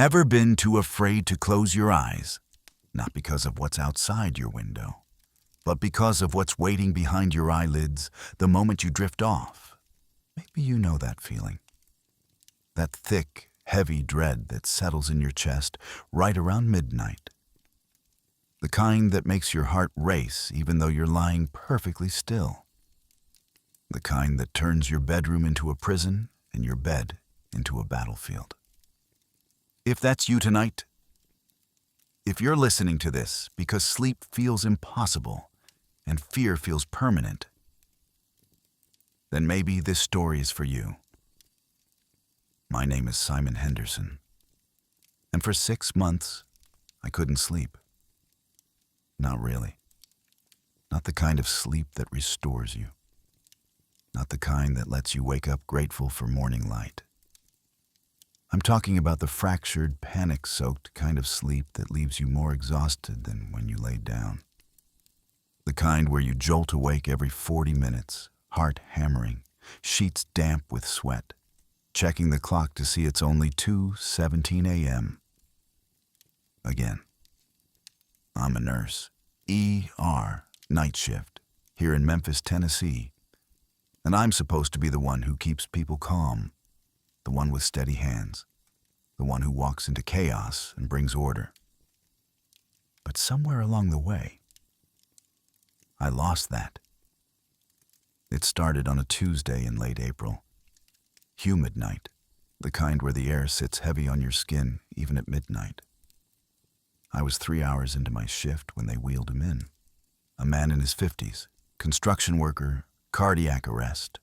Ever been too afraid to close your eyes? Not because of what's outside your window, but because of what's waiting behind your eyelids the moment you drift off. Maybe you know that feeling. That thick, heavy dread that settles in your chest right around midnight. The kind that makes your heart race even though you're lying perfectly still. The kind that turns your bedroom into a prison and your bed into a battlefield. If that's you tonight, if you're listening to this because sleep feels impossible and fear feels permanent, then maybe this story is for you. My name is Simon Henderson, and for 6 months, I couldn't sleep. Not really. Not the kind of sleep that restores you. Not the kind that lets you wake up grateful for morning light. I'm talking about the fractured, panic-soaked kind of sleep that leaves you more exhausted than when you laid down. The kind where you jolt awake every 40 minutes, heart hammering, sheets damp with sweat, checking the clock to see it's only 2:17 a.m. Again. I'm a nurse, ER, night shift, here in Memphis, Tennessee, and I'm supposed to be the one who keeps people calm, the one with steady hands, the one who walks into chaos and brings order. But somewhere along the way, I lost that. It started on a Tuesday in late April. Humid night, the kind where the air sits heavy on your skin even at midnight. I was 3 hours into my shift when they wheeled him in. A man in his 50s, construction worker, cardiac arrest.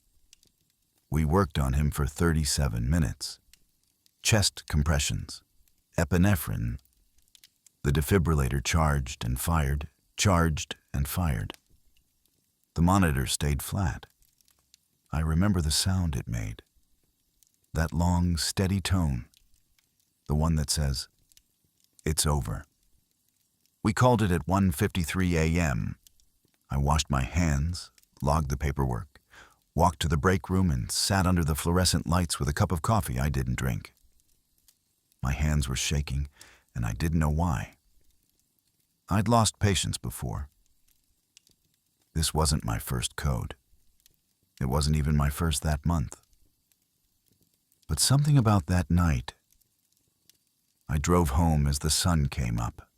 We worked on him for 37 minutes. Chest compressions, epinephrine. The defibrillator charged and fired, charged and fired. The monitor stayed flat. I remember the sound it made. That long, steady tone. The one that says, "It's over." We called it at 1:53 a.m. I washed my hands, logged the paperwork, walked to the break room and sat under the fluorescent lights with a cup of coffee I didn't drink. My hands were shaking, and I didn't know why. I'd lost patience before. This wasn't my first code. It wasn't even my first that month. But something about that night. I drove home as the sun came up.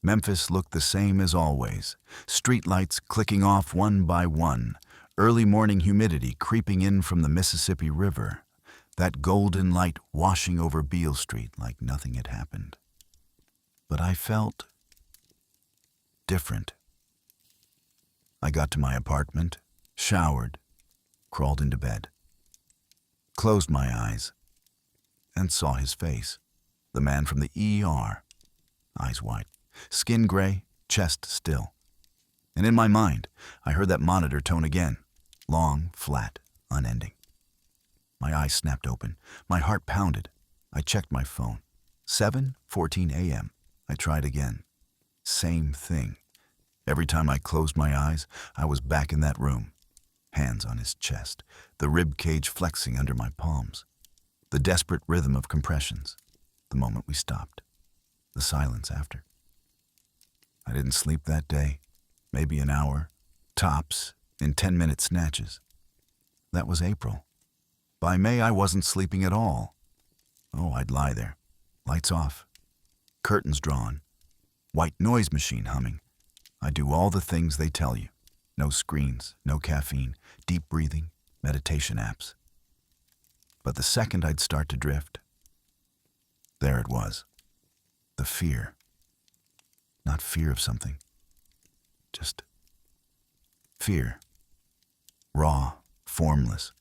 Memphis looked the same as always, streetlights clicking off one by one, early morning humidity creeping in from the Mississippi River, that golden light washing over Beale Street like nothing had happened. But I felt different. I got to my apartment, showered, crawled into bed, closed my eyes, and saw his face, the man from the ER, eyes wide, skin gray, chest still. And in my mind, I heard that monitor tone again, long, flat, unending. My eyes snapped open. My heart pounded. I checked my phone. 7:14 a.m. I tried again. Same thing. Every time I closed my eyes, I was back in that room. Hands on his chest, the rib cage flexing under my palms. The desperate rhythm of compressions. The moment we stopped. The silence after. I didn't sleep that day. Maybe an hour. Tops, in 10-minute snatches. That was April. By May, I wasn't sleeping at all. Oh, I'd lie there. Lights off. Curtains drawn. White noise machine humming. I do all the things they tell you. No screens, no caffeine, deep breathing, meditation apps. But the second I'd start to drift, there it was. The fear. Not fear of something. Just fear. Raw, formless.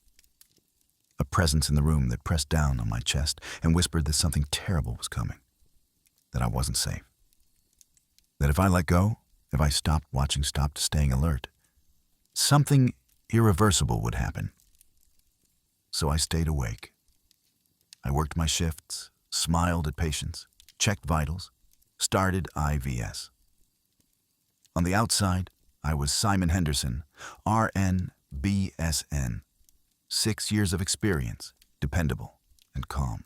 A presence in the room that pressed down on my chest and whispered that something terrible was coming. That I wasn't safe. That if I let go, if I stopped watching, stopped staying alert, something irreversible would happen. So I stayed awake. I worked my shifts, smiled at patients, checked vitals, started IVS. On the outside, I was Simon Henderson, RN, BSN. 6 years of experience, dependable and calm.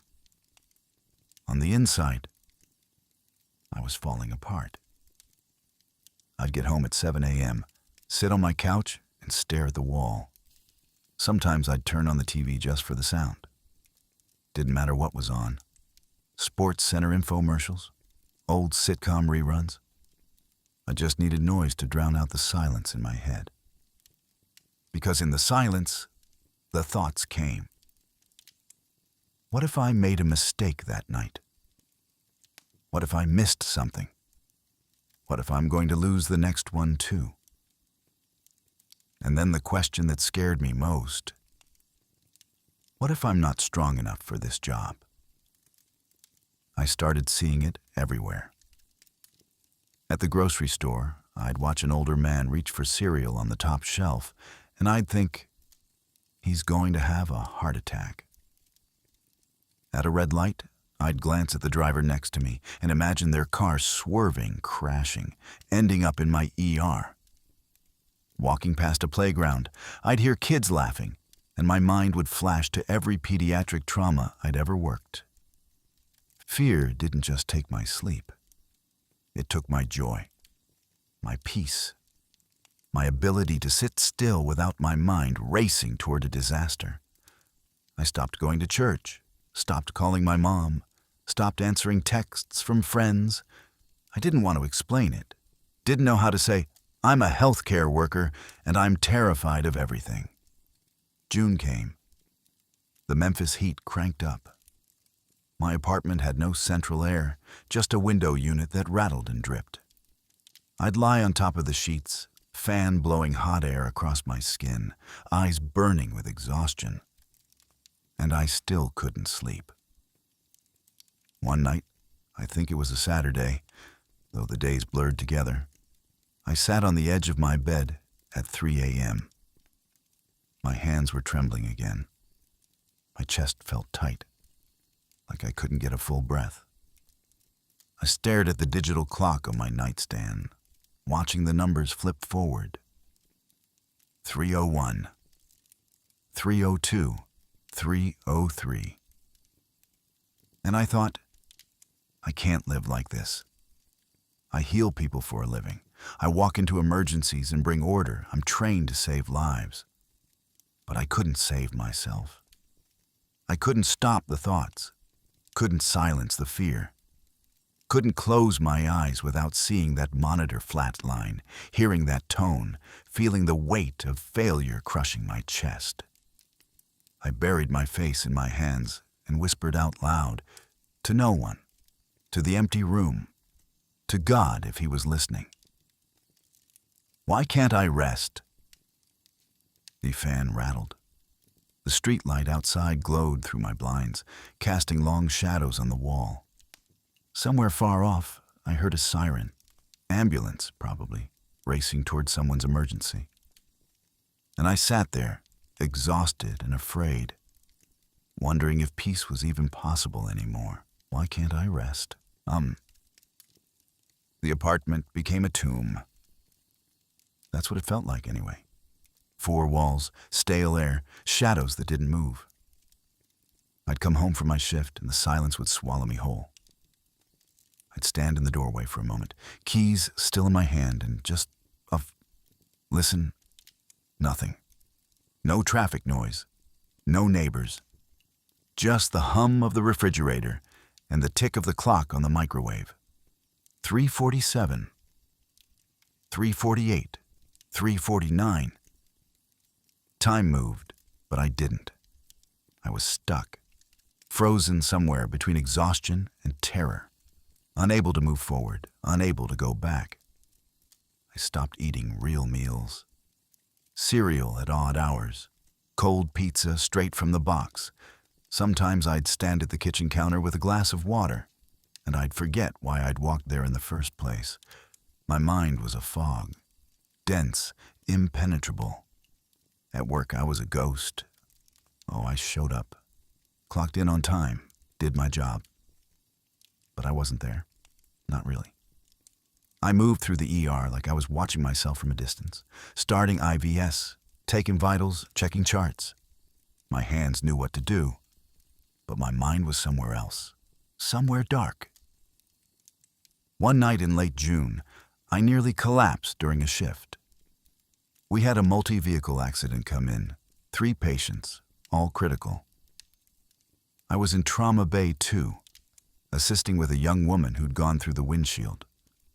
On the inside, I was falling apart. I'd get home at 7 a.m., sit on my couch, and stare at the wall. Sometimes I'd turn on the TV just for the sound. Didn't matter what was on. Sports Center infomercials, old sitcom reruns. I just needed noise to drown out the silence in my head. Because in the silence, the thoughts came. What if I made a mistake that night? What if I missed something? What if I'm going to lose the next one too? And then the question that scared me most. What if I'm not strong enough for this job? I started seeing it everywhere. At the grocery store, I'd watch an older man reach for cereal on the top shelf, and I'd think, he's going to have a heart attack. At a red light, I'd glance at the driver next to me and imagine their car swerving, crashing, ending up in my ER. Walking past a playground, I'd hear kids laughing, and my mind would flash to every pediatric trauma I'd ever worked. Fear didn't just take my sleep. It took my joy, my peace, my ability to sit still without my mind racing toward a disaster. I stopped going to church, stopped calling my mom, stopped answering texts from friends. I didn't want to explain it. Didn't know how to say, I'm a healthcare worker and I'm terrified of everything. June came. The Memphis heat cranked up. My apartment had no central air, just a window unit that rattled and dripped. I'd lie on top of the sheets, fan blowing hot air across my skin, eyes burning with exhaustion. And I still couldn't sleep. One night, I think it was a Saturday, though the days blurred together, I sat on the edge of my bed at 3 a.m. My hands were trembling again. My chest felt tight, like I couldn't get a full breath. I stared at the digital clock on my nightstand, watching the numbers flip forward. 3:01, 3:02, 3:03. And I thought, I can't live like this. I heal people for a living. I walk into emergencies and bring order. I'm trained to save lives. But I couldn't save myself. I couldn't stop the thoughts. Couldn't silence the fear. Couldn't close my eyes without seeing that monitor flatline, hearing that tone, feeling the weight of failure crushing my chest. I buried my face in my hands and whispered out loud, to no one, to the empty room, to God if he was listening. Why can't I rest? The fan rattled. The street light outside glowed through my blinds, casting long shadows on the wall. Somewhere far off, I heard a siren, ambulance probably, racing toward someone's emergency. And I sat there, exhausted and afraid, wondering if peace was even possible anymore. Why can't I rest? The apartment became a tomb. That's what it felt like anyway. 4 walls, stale air, shadows that didn't move. I'd come home from my shift and the silence would swallow me whole. I'd stand in the doorway for a moment, keys still in my hand, and just listen. Nothing. No traffic noise. No neighbors. Just the hum of the refrigerator and the tick of the clock on the microwave. 3:47. 3:48. 3:49. Time moved, but I didn't. I was stuck, frozen somewhere between exhaustion and terror, unable to move forward, unable to go back. I stopped eating real meals. Cereal at odd hours, cold pizza straight from the box. Sometimes I'd stand at the kitchen counter with a glass of water, and I'd forget why I'd walked there in the first place. My mind was a fog, dense, impenetrable. At work, I was a ghost. Oh, I showed up, clocked in on time, did my job. But I wasn't there. Not really. I moved through the ER like I was watching myself from a distance, starting IVS, taking vitals, checking charts. My hands knew what to do, but my mind was somewhere else, somewhere dark. One night in late June, I nearly collapsed during a shift. We had a multi-vehicle accident come in, 3 patients, all critical. I was in Trauma Bay 2, assisting with a young woman who'd gone through the windshield.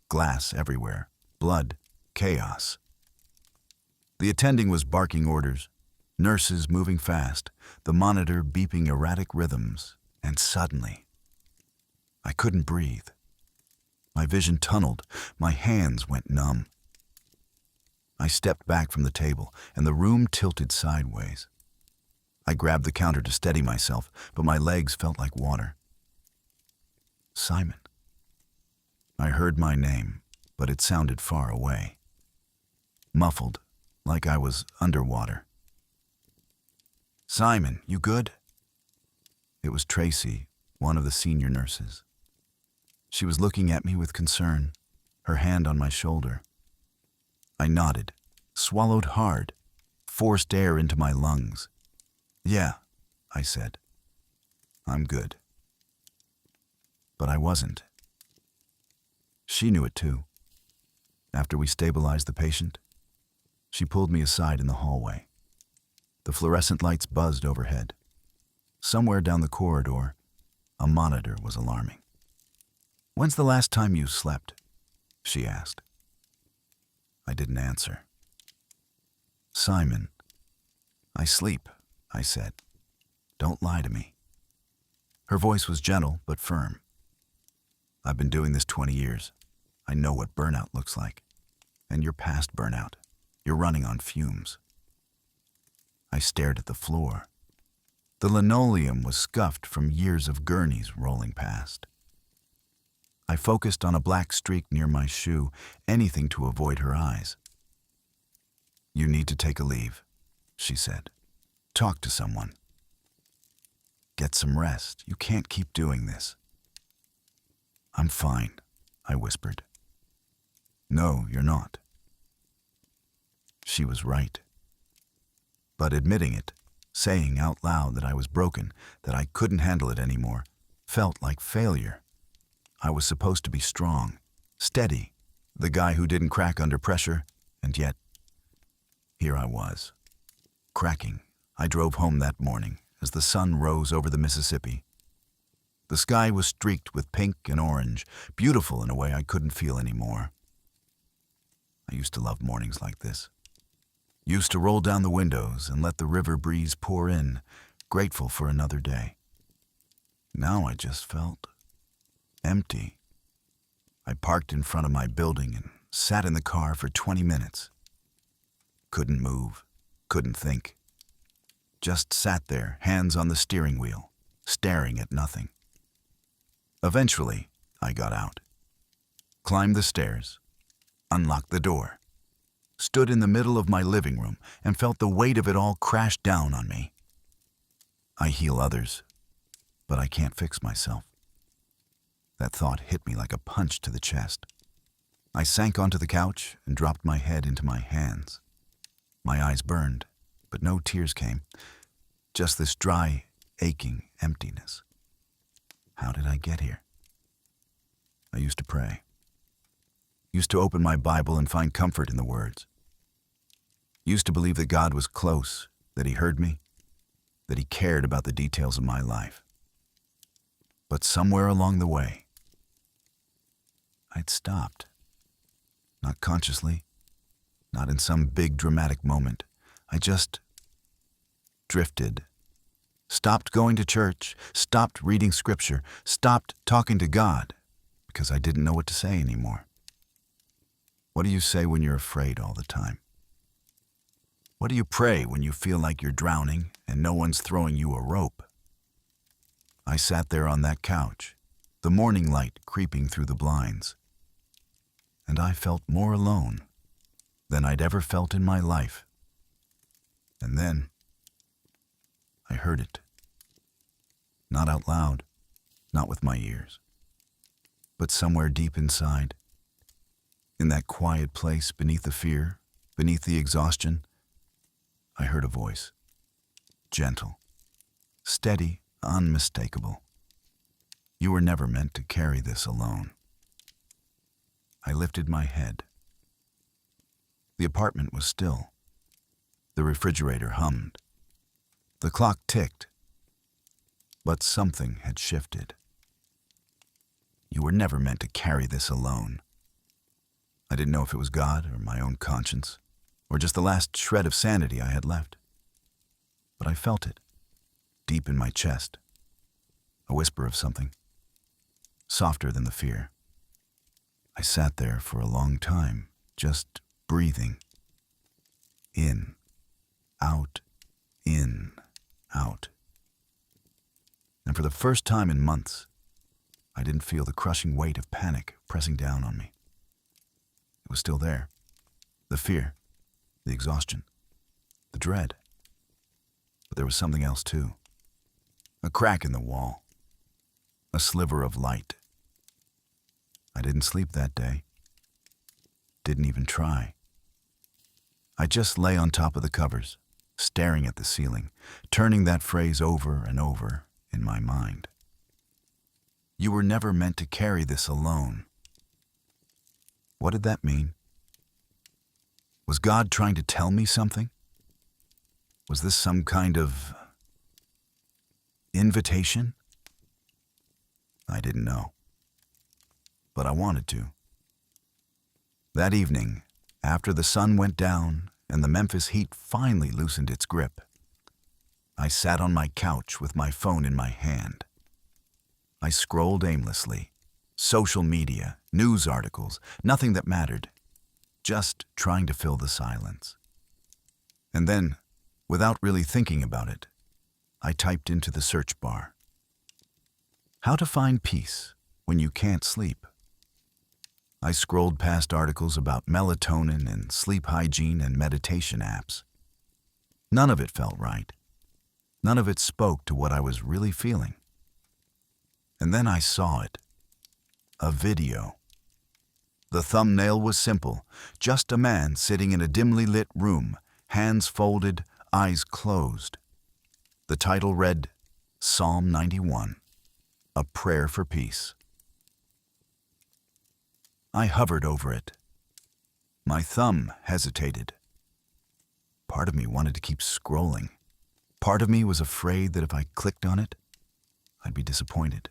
Glass everywhere, blood, chaos. The attending was barking orders, nurses moving fast, the monitor beeping erratic rhythms, and suddenly, I couldn't breathe. My vision tunneled, my hands went numb. I stepped back from the table, and the room tilted sideways. I grabbed the counter to steady myself, but my legs felt like water. Simon. I heard my name, but it sounded far away. Muffled, like I was underwater. Simon, you good? It was Tracy, one of the senior nurses. She was looking at me with concern, her hand on my shoulder. I nodded, swallowed hard, forced air into my lungs. Yeah, I said. I'm good. But I wasn't. She knew it too. After we stabilized the patient, she pulled me aside in the hallway. The fluorescent lights buzzed overhead. Somewhere down the corridor, a monitor was alarming. When's the last time you slept? She asked. I didn't answer. Simon, I sleep, I said. Don't lie to me. Her voice was gentle but firm. I've been doing this 20 years. I know what burnout looks like. And you're past burnout. You're running on fumes. I stared at the floor. The linoleum was scuffed from years of gurneys rolling past. I focused on a black streak near my shoe, anything to avoid her eyes. You need to take a leave, she said. Talk to someone. Get some rest. You can't keep doing this. I'm fine, I whispered. No, you're not. She was right. But admitting it, saying out loud that I was broken, that I couldn't handle it anymore, felt like failure. I was supposed to be strong, steady, the guy who didn't crack under pressure, and yet, here I was, cracking. I drove home that morning as the sun rose over the Mississippi. The sky was streaked with pink and orange, beautiful in a way I couldn't feel anymore. I used to love mornings like this. Used to roll down the windows and let the river breeze pour in, grateful for another day. Now I just felt empty. I parked in front of my building and sat in the car for 20 minutes. Couldn't move, couldn't think. Just sat there, hands on the steering wheel, staring at nothing. Eventually, I got out, climbed the stairs, unlocked the door, stood in the middle of my living room and felt the weight of it all crash down on me. I heal others, but I can't fix myself. That thought hit me like a punch to the chest. I sank onto the couch and dropped my head into my hands. My eyes burned, but no tears came. Just this dry, aching emptiness. How did I get here? I used to pray. Used to open my Bible and find comfort in the words. Used to believe that God was close, that He heard me, that He cared about the details of my life. But somewhere along the way, I'd stopped. Not consciously, not in some big dramatic moment. I just drifted. Stopped going to church, stopped reading scripture, stopped talking to God because I didn't know what to say anymore. What do you say when you're afraid all the time? What do you pray when you feel like you're drowning and no one's throwing you a rope? I sat there on that couch, the morning light creeping through the blinds, and I felt more alone than I'd ever felt in my life. And then I heard it. Not out loud, not with my ears, but somewhere deep inside. In that quiet place beneath the fear, beneath the exhaustion, I heard a voice. Gentle, steady, unmistakable. You were never meant to carry this alone. I lifted my head. The apartment was still. The refrigerator hummed. The clock ticked. But something had shifted. You were never meant to carry this alone. I didn't know if it was God or my own conscience, or just the last shred of sanity I had left. But I felt it, deep in my chest, a whisper of something, softer than the fear. I sat there for a long time, just breathing. In, out, in, out. And for the first time in months, I didn't feel the crushing weight of panic pressing down on me. It was still there. The fear, the exhaustion, the dread. But there was something else too. A crack in the wall. A sliver of light. I didn't sleep that day. Didn't even try. I just lay on top of the covers, staring at the ceiling, turning that phrase over and over in my mind. You were never meant to carry this alone. What did that mean? Was God trying to tell me something? Was this some kind of invitation? I didn't know. But I wanted to. That evening, after the sun went down and the Memphis heat finally loosened its grip, I sat on my couch with my phone in my hand. I scrolled aimlessly. Social media, news articles, nothing that mattered. Just trying to fill the silence. And then, without really thinking about it, I typed into the search bar, "How to find peace when you can't sleep." I scrolled past articles about melatonin and sleep hygiene and meditation apps. None of it felt right. None of it spoke to what I was really feeling. And then I saw it. A video. The thumbnail was simple, just a man sitting in a dimly lit room, hands folded, eyes closed. The title read, Psalm 91, A Prayer for Peace. I hovered over it. My thumb hesitated. Part of me wanted to keep scrolling. Part of me was afraid that if I clicked on it, I'd be disappointed.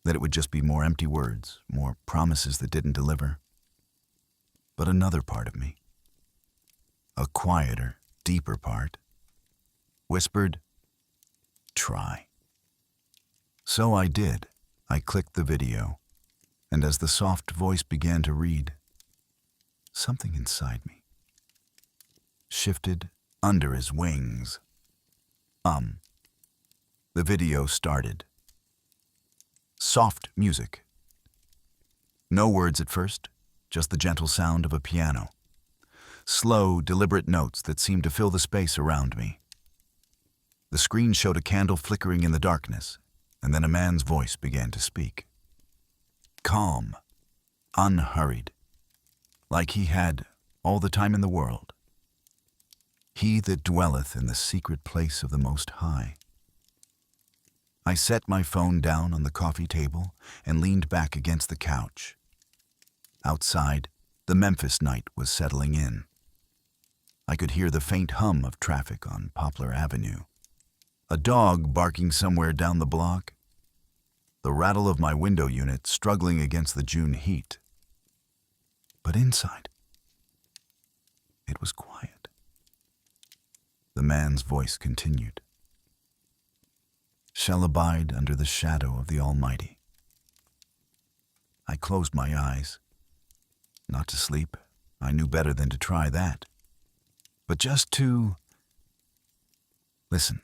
That it would just be more empty words, more promises that didn't deliver. But another part of me, a quieter, deeper part, whispered, "Try." So I did. I clicked the video, and as the soft voice began to read, something inside me shifted under his wings. The video started. Soft music. No words at first, just the gentle sound of a piano. Slow, deliberate notes that seemed to fill the space around me. The screen showed a candle flickering in the darkness, and then a man's voice began to speak. Calm, unhurried, like he had all the time in the world. He that dwelleth in the secret place of the Most High. I set my phone down on the coffee table and leaned back against the couch. Outside, the Memphis night was settling in. I could hear the faint hum of traffic on Poplar Avenue. A dog barking somewhere down the block. The rattle of my window unit struggling against the June heat. But inside, it was quiet. The man's voice continued. Shall abide under the shadow of the Almighty. I closed my eyes. Not to sleep. I knew better than to try that. But just to listen.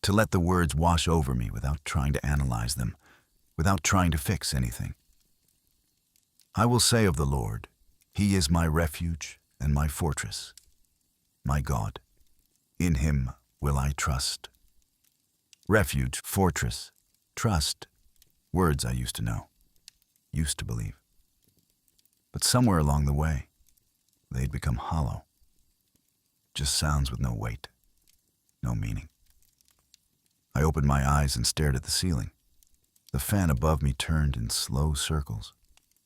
To let the words wash over me without trying to analyze them, without trying to fix anything. I will say of the Lord, He is my refuge and my fortress, my God. In Him will I trust. Refuge, fortress, trust, words I used to know, used to believe. But somewhere along the way, they'd become hollow. Just sounds with no weight, no meaning. I opened my eyes and stared at the ceiling. The fan above me turned in slow circles,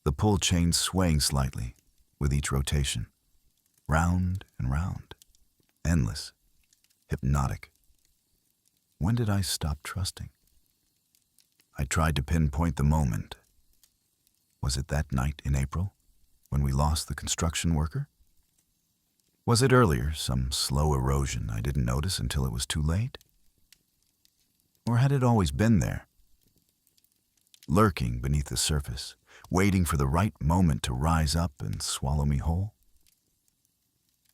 the pull chain swaying slightly with each rotation, round and round, endless, hypnotic. When did I stop trusting? I tried to pinpoint the moment. Was it that night in April, when we lost the construction worker? Was it earlier, some slow erosion I didn't notice until it was too late? Or had it always been there, lurking beneath the surface, waiting for the right moment to rise up and swallow me whole?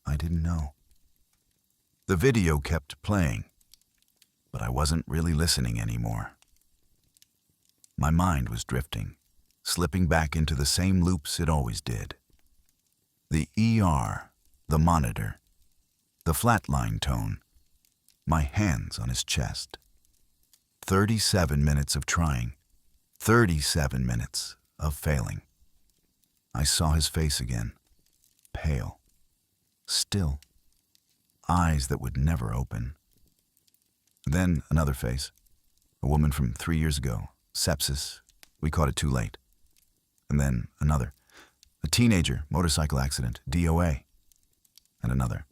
I didn't know. The video kept playing, but I wasn't really listening anymore. My mind was drifting, slipping back into the same loops it always did. The ER, the monitor, the flatline tone, my hands on his chest. 37 minutes of trying, 37 minutes of failing. I saw his face again, pale, still, eyes that would never open. Then another face, a woman from 3 years ago, sepsis, we caught it too late. And then another, a teenager, motorcycle accident, DOA. And another,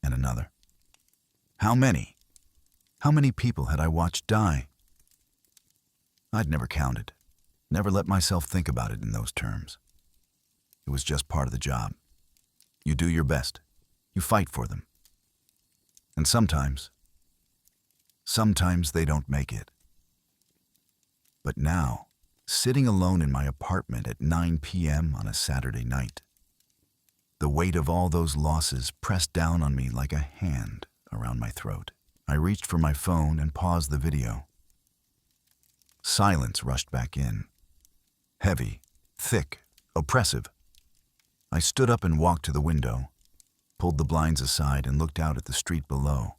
and another. How many? How many people had I watched die? I'd never counted, never let myself think about it in those terms. It was just part of the job. You do your best. You fight for them. And sometimes they don't make it. But now, sitting alone in my apartment at 9 p.m. on a Saturday night, the weight of all those losses pressed down on me like a hand around my throat. I reached for my phone and paused the video. Silence rushed back in. Heavy, thick, oppressive. I stood up and walked to the window, pulled the blinds aside and looked out at the street below.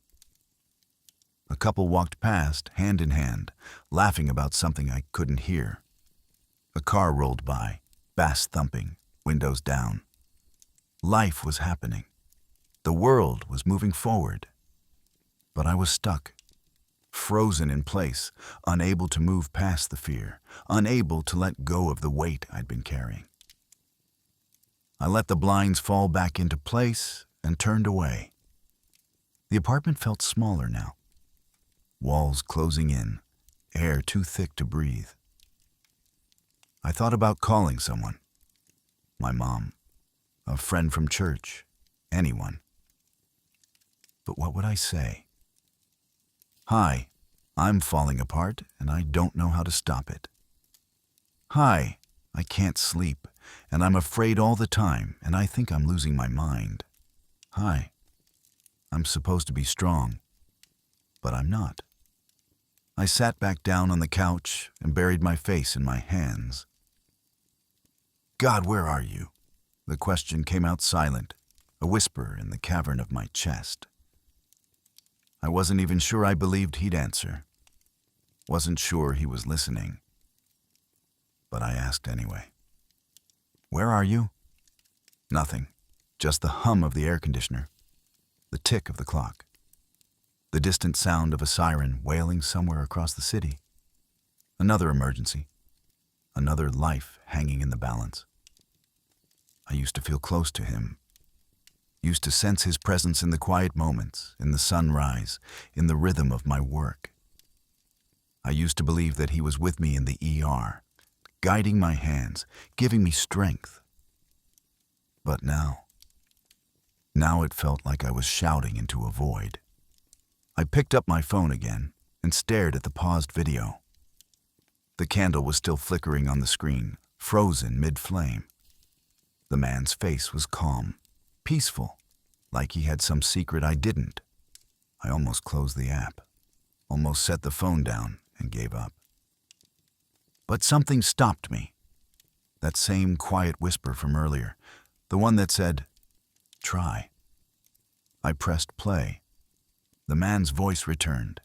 A couple walked past, hand in hand, laughing about something I couldn't hear. A car rolled by, bass thumping, windows down. Life was happening. The world was moving forward. But I was stuck, frozen in place, unable to move past the fear, unable to let go of the weight I'd been carrying. I let the blinds fall back into place and turned away. The apartment felt smaller now. Walls closing in, air too thick to breathe. I thought about calling someone. My mom, a friend from church, anyone. But what would I say? Hi, I'm falling apart and I don't know how to stop it. Hi, I can't sleep and I'm afraid all the time and I think I'm losing my mind. Hi, I'm supposed to be strong, but I'm not. I sat back down on the couch and buried my face in my hands. God, where are you? The question came out silent, a whisper in the cavern of my chest. I wasn't even sure I believed he'd answer. Wasn't sure he was listening. But I asked anyway. Where are you? Nothing, just the hum of the air conditioner, the tick of the clock, the distant sound of a siren wailing somewhere across the city. Another emergency, another life hanging in the balance. I used to feel close to him, used to sense his presence in the quiet moments, in the sunrise, in the rhythm of my work. I used to believe that he was with me in the ER, guiding my hands, giving me strength. But now it felt like I was shouting into a void. I picked up my phone again and stared at the paused video. The candle was still flickering on the screen, frozen mid-flame. The man's face was calm, peaceful, like he had some secret I didn't. I almost closed the app, almost set the phone down and gave up. But something stopped me. That same quiet whisper from earlier, the one that said, "Try." I pressed play. The man's voice returned.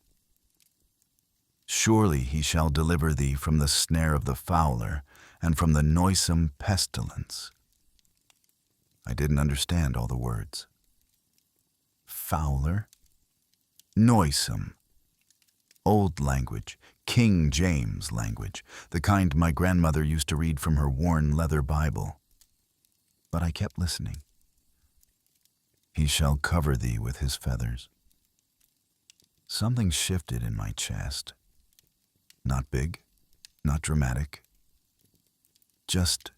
"Surely he shall deliver thee from the snare of the fowler and from the noisome pestilence." I didn't understand all the words. Fowler? Noisome. Old language, King James language, the kind my grandmother used to read from her worn leather Bible. But I kept listening. He shall cover thee with his feathers. Something shifted in my chest. Not big, not dramatic, just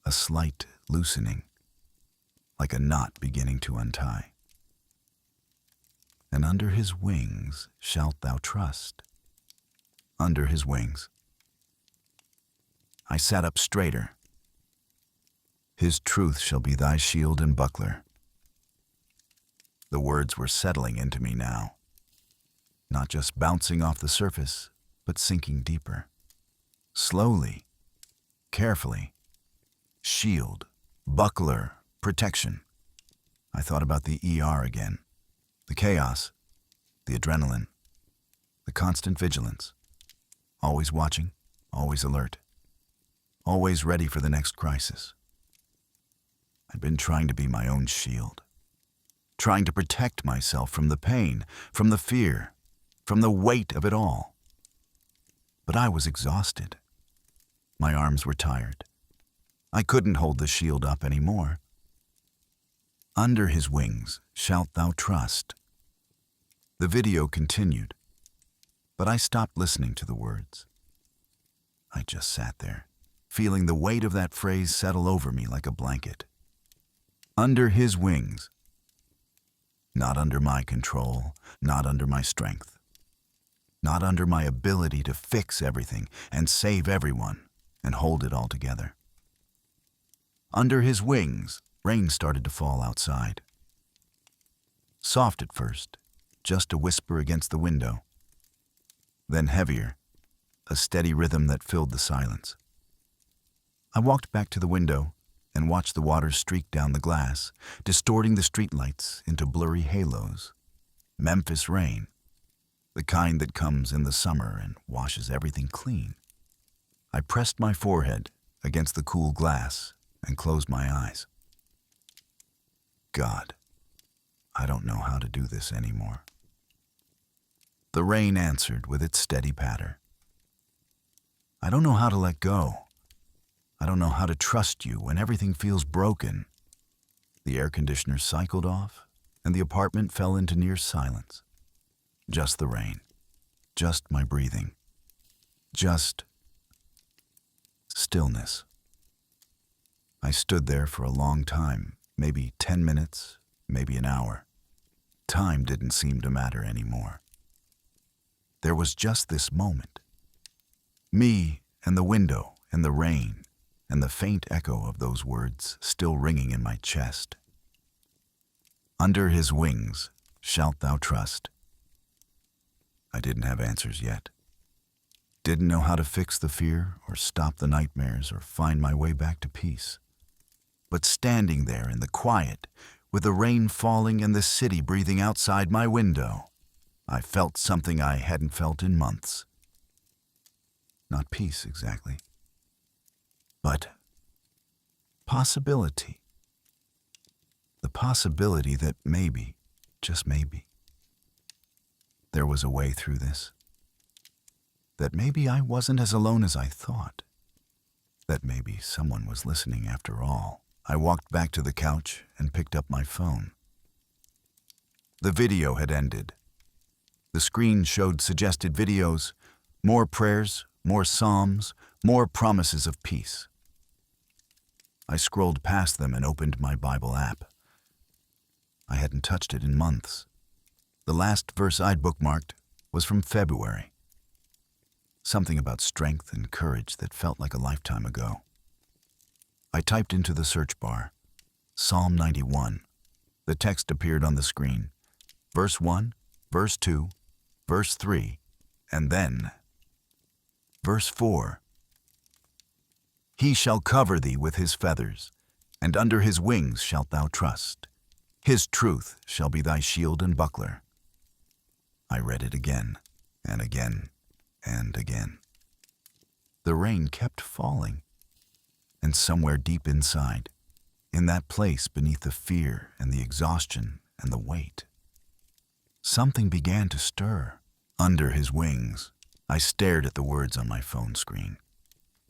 a slight loosening, like a knot beginning to untie. And under his wings shalt thou trust. Under his wings. I sat up straighter. His truth shall be thy shield and buckler. The words were settling into me now, not just bouncing off the surface, but sinking deeper. Slowly, carefully. Shield, buckler, protection. I thought about the ER again. The chaos, the adrenaline, the constant vigilance. Always watching, always alert, always ready for the next crisis. I'd been trying to be my own shield, trying to protect myself from the pain, from the fear, from the weight of it all. But I was exhausted. My arms were tired. I couldn't hold the shield up anymore. Under his wings shalt thou trust. The video continued, but I stopped listening to the words. I just sat there, feeling the weight of that phrase settle over me like a blanket. Under his wings. Not under my control, not under my strength, not under my ability to fix everything and save everyone and hold it all together. Under his wings, rain started to fall outside. Soft at first, just a whisper against the window. Then heavier, a steady rhythm that filled the silence. I walked back to the window and watched the water streak down the glass, distorting the streetlights into blurry halos. Memphis rain, the kind that comes in the summer and washes everything clean. I pressed my forehead against the cool glass and closed my eyes. God, I don't know how to do this anymore. The rain answered with its steady patter. I don't know how to let go. I don't know how to trust you when everything feels broken. The air conditioner cycled off, and the apartment fell into near silence. Just the rain. Just my breathing. Just stillness. I stood there for a long time, maybe 10 minutes, maybe an hour. Time didn't seem to matter anymore. There was just this moment. Me and the window and the rain and the faint echo of those words still ringing in my chest. Under his wings shalt thou trust. I didn't have answers yet. Didn't know how to fix the fear or stop the nightmares or find my way back to peace. But standing there in the quiet, with the rain falling and the city breathing outside my window, I felt something I hadn't felt in months. Not peace exactly, but possibility. The possibility that maybe, just maybe, there was a way through this. That maybe I wasn't as alone as I thought. That maybe someone was listening after all. I walked back to the couch and picked up my phone. The video had ended. The screen showed suggested videos, more prayers, more psalms, more promises of peace. I scrolled past them and opened my Bible app. I hadn't touched it in months. The last verse I'd bookmarked was from February. Something about strength and courage that felt like a lifetime ago. I typed into the search bar, Psalm 91. The text appeared on the screen. Verse 1, verse 2, verse 3, and then verse 4. He shall cover thee with his feathers, and under his wings shalt thou trust. His truth shall be thy shield and buckler. I read it again, and again, and again. The rain kept falling, and somewhere deep inside, in that place beneath the fear and the exhaustion and the weight, something began to stir. Under his wings, I stared at the words on my phone screen.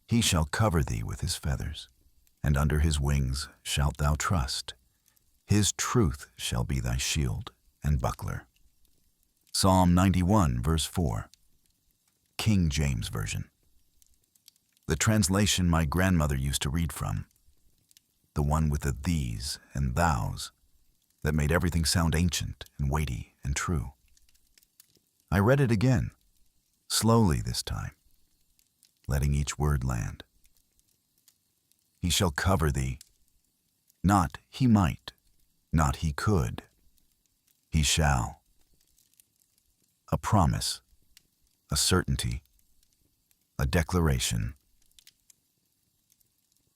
He shall cover thee with his feathers, and under his wings shalt thou trust. His truth shall be thy shield and buckler. Psalm 91, verse 4. King James Version. The translation my grandmother used to read from. The one with the these and thous that made everything sound ancient and weighty and true. I read it again, slowly this time, letting each word land. He shall cover thee, not he might, not he could, he shall. A promise, a certainty, a declaration.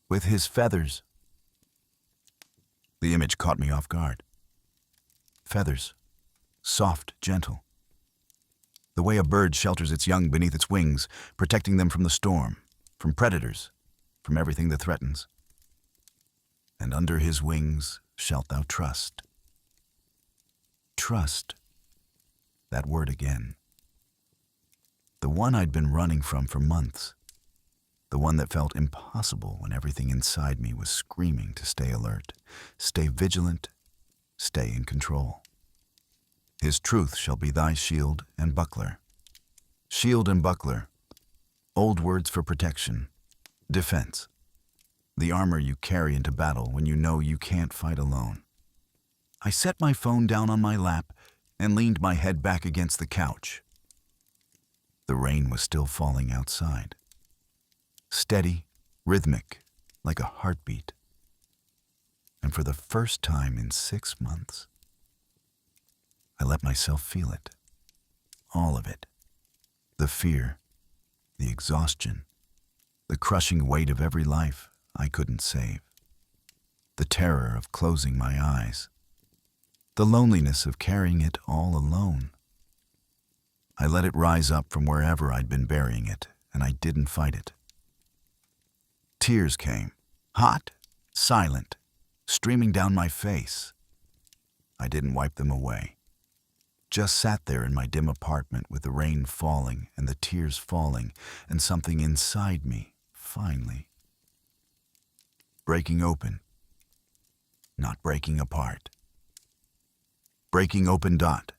With his feathers. The image caught me off guard. Feathers, soft, gentle. The way a bird shelters its young beneath its wings, protecting them from the storm, from predators, from everything that threatens. And under his wings shalt thou trust. Trust. That word again. The one I'd been running from for months. The one that felt impossible when everything inside me was screaming to stay alert, stay vigilant, stay in control. His truth shall be thy shield and buckler. Shield and buckler, old words for protection, defense. The armor you carry into battle when you know you can't fight alone. I set my phone down on my lap and leaned my head back against the couch. The rain was still falling outside. Steady, rhythmic, like a heartbeat. And for the first time in 6 months, I let myself feel it. All of it. The fear, the exhaustion, the crushing weight of every life I couldn't save. The terror of closing my eyes. The loneliness of carrying it all alone. I let it rise up from wherever I'd been burying it, and I didn't fight it. Tears came, hot, silent, streaming down my face. I didn't wipe them away. Just sat there in my dim apartment with the rain falling and the tears falling and something inside me, finally. Breaking open, not breaking apart. Breaking open dot,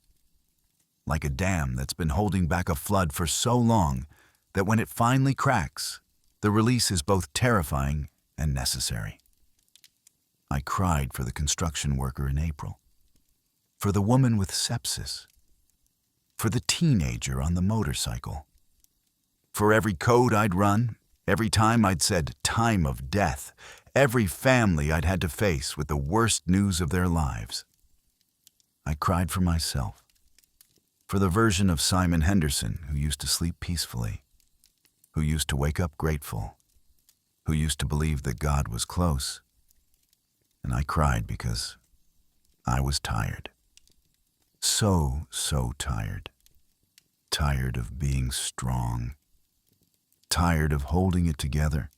like a dam that's been holding back a flood for so long that when it finally cracks, the release is both terrifying and necessary. I cried for the construction worker in April, for the woman with sepsis, for the teenager on the motorcycle, for every code I'd run, every time I'd said time of death, every family I'd had to face with the worst news of their lives. I cried for myself, for the version of Simon Henderson who used to sleep peacefully, who used to wake up grateful, who used to believe that God was close. And I cried because I was tired. So tired. Tired of being strong. Tired of holding it together.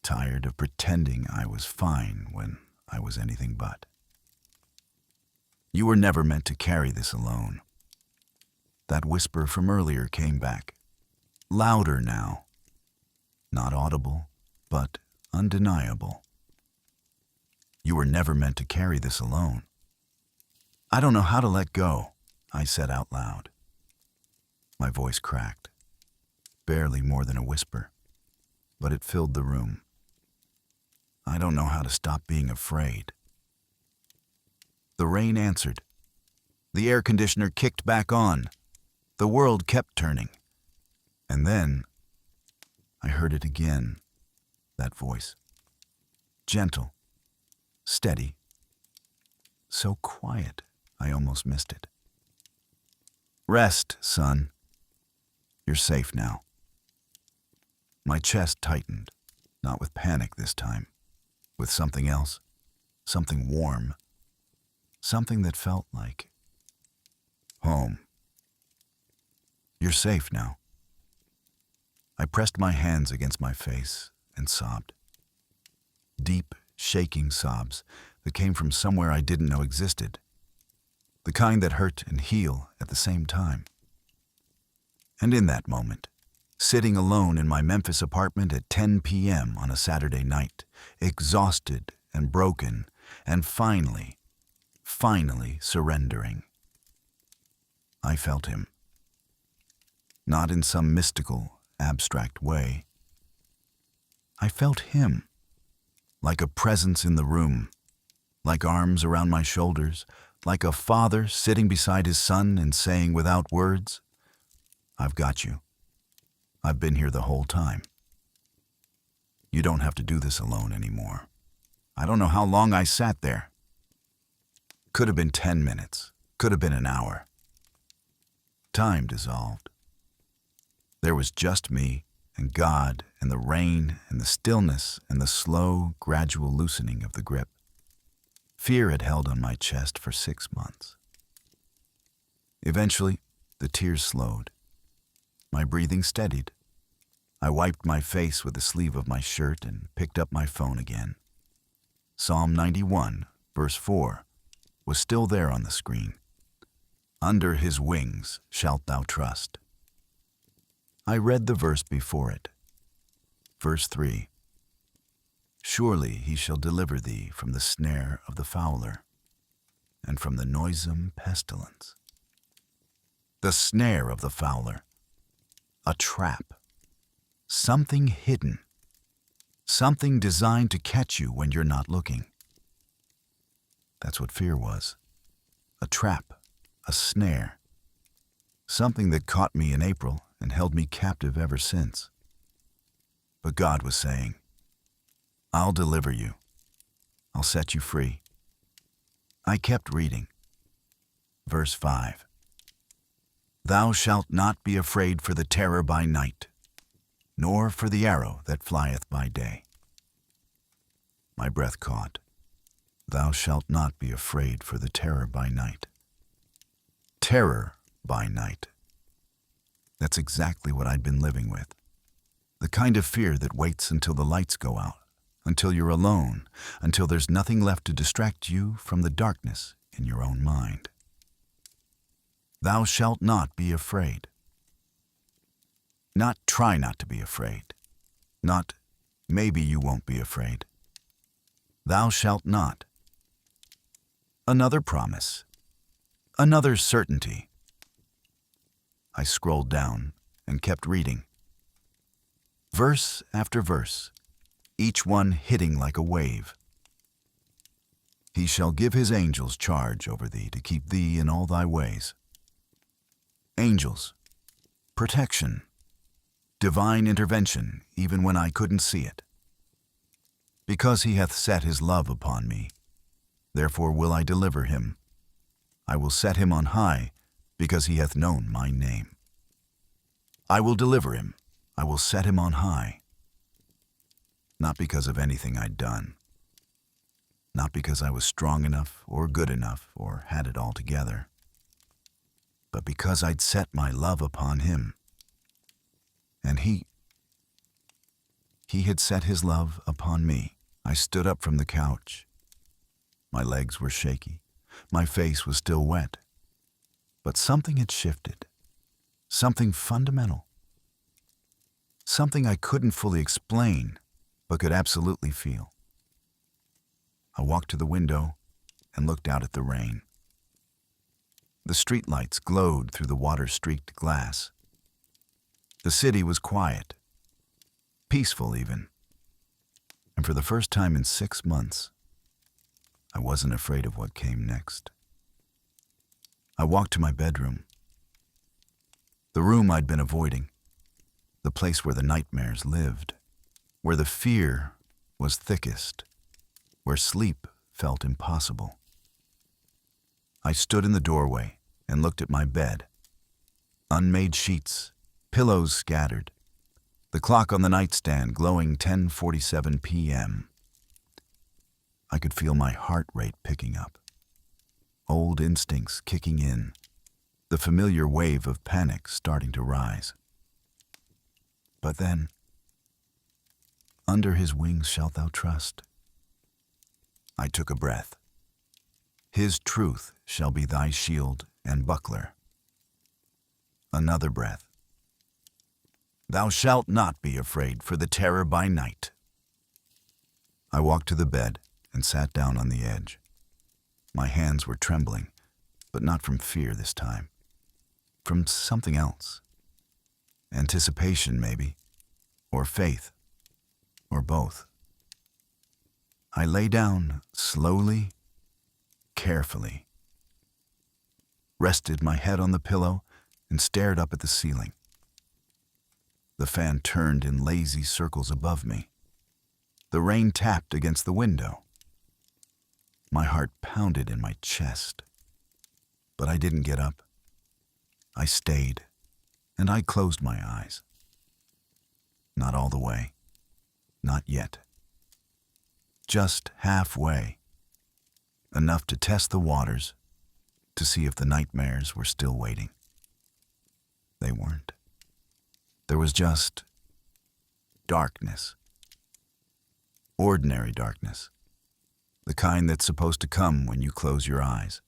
Tired of pretending I was fine when I was anything but. You were never meant to carry this alone. That whisper from earlier came back, louder now. Not audible, but undeniable. You were never meant to carry this alone. I don't know how to let go, I said out loud. My voice cracked, barely more than a whisper, but it filled the room. I don't know how to stop being afraid. The rain answered. The air conditioner kicked back on. The world kept turning. And then I heard it again, that voice. Gentle, steady, so quiet I almost missed it. Rest, son. You're safe now. My chest tightened, not with panic this time, with something else, something warm, something that felt like home. You're safe now. I pressed my hands against my face and sobbed. Deep, shaking sobs that came from somewhere I didn't know existed. The kind that hurt and heal at the same time. And in that moment, sitting alone in my Memphis apartment at 10 p.m. on a Saturday night, exhausted and broken, and finally surrendering, I felt him. Not in some mystical, abstract way. I felt him, like a presence in the room, like arms around my shoulders, like a father sitting beside his son and saying without words, "I've got you. I've been here the whole time. You don't have to do this alone anymore." I don't know how long I sat there. Could have been 10 minutes, could have been an hour. Time dissolved. There was just me and God and the rain and the stillness and the slow, gradual loosening of the grip. Fear had held on my chest for 6 months. Eventually, the tears slowed. My breathing steadied. I wiped my face with the sleeve of my shirt and picked up my phone again. Psalm 91, verse 4, was still there on the screen. "Under his wings shalt thou trust." I read the verse before it. Verse 3, "Surely he shall deliver thee from the snare of the fowler, and from the noisome pestilence." The snare of the fowler. A trap. Something hidden. Something designed to catch you when you're not looking. That's what fear was. A trap. A snare. Something that caught me in April and held me captive ever since. But God was saying, "I'll deliver you. I'll set you free." I kept reading. Verse 5. "Thou shalt not be afraid for the terror by night, nor for the arrow that flieth by day." My breath caught. Thou shalt not be afraid for the terror by night. Terror by night. That's exactly what I'd been living with. The kind of fear that waits until the lights go out, until you're alone, until there's nothing left to distract you from the darkness in your own mind. Thou shalt not be afraid. Not try not to be afraid. Not maybe you won't be afraid. Thou shalt not. Another promise. Another certainty. I scrolled down and kept reading. Verse after verse, each one hitting like a wave. "He shall give his angels charge over thee to keep thee in all thy ways." Angels. Protection. Divine intervention even when I couldn't see it. "Because he hath set his love upon me, therefore will I deliver him. I will set him on high, because he hath known my name." I will deliver him. I will set him on high. Not because of anything I'd done. Not because I was strong enough or good enough or had it all together. But because I'd set my love upon him. And he had set his love upon me. I stood up from the couch. My legs were shaky. My face was still wet. But something had shifted. Something fundamental. Something I couldn't fully explain, but could absolutely feel. I walked to the window and looked out at the rain. The streetlights glowed through the water-streaked glass. The city was quiet, peaceful even. And for the first time in 6 months, I wasn't afraid of what came next. I walked to my bedroom. The room I'd been avoiding. The place where the nightmares lived. Where the fear was thickest. Where sleep felt impossible. I stood in the doorway and looked at my bed. Unmade sheets, pillows scattered. The clock on the nightstand glowing 10:47 p.m. I could feel my heart rate picking up. Old instincts kicking in. The familiar wave of panic starting to rise. But then, "Under his wings shalt thou trust." I took a breath. "His truth shall be thy shield and buckler." Another breath. Thou shalt not be afraid for the terror by night. I walked to the bed and sat down on the edge. My hands were trembling, but not from fear this time. From something else. Anticipation, maybe, or faith, or both. I lay down slowly, carefully, rested my head on the pillow, and stared up at the ceiling. The fan turned in lazy circles above me. The rain tapped against the window. My heart pounded in my chest. But I didn't get up. I stayed, and I closed my eyes. Not all the way. Not yet. Just halfway. Enough to test the waters, to see if the nightmares were still waiting. They weren't. There was just darkness. Ordinary darkness. The kind that's supposed to come when you close your eyes.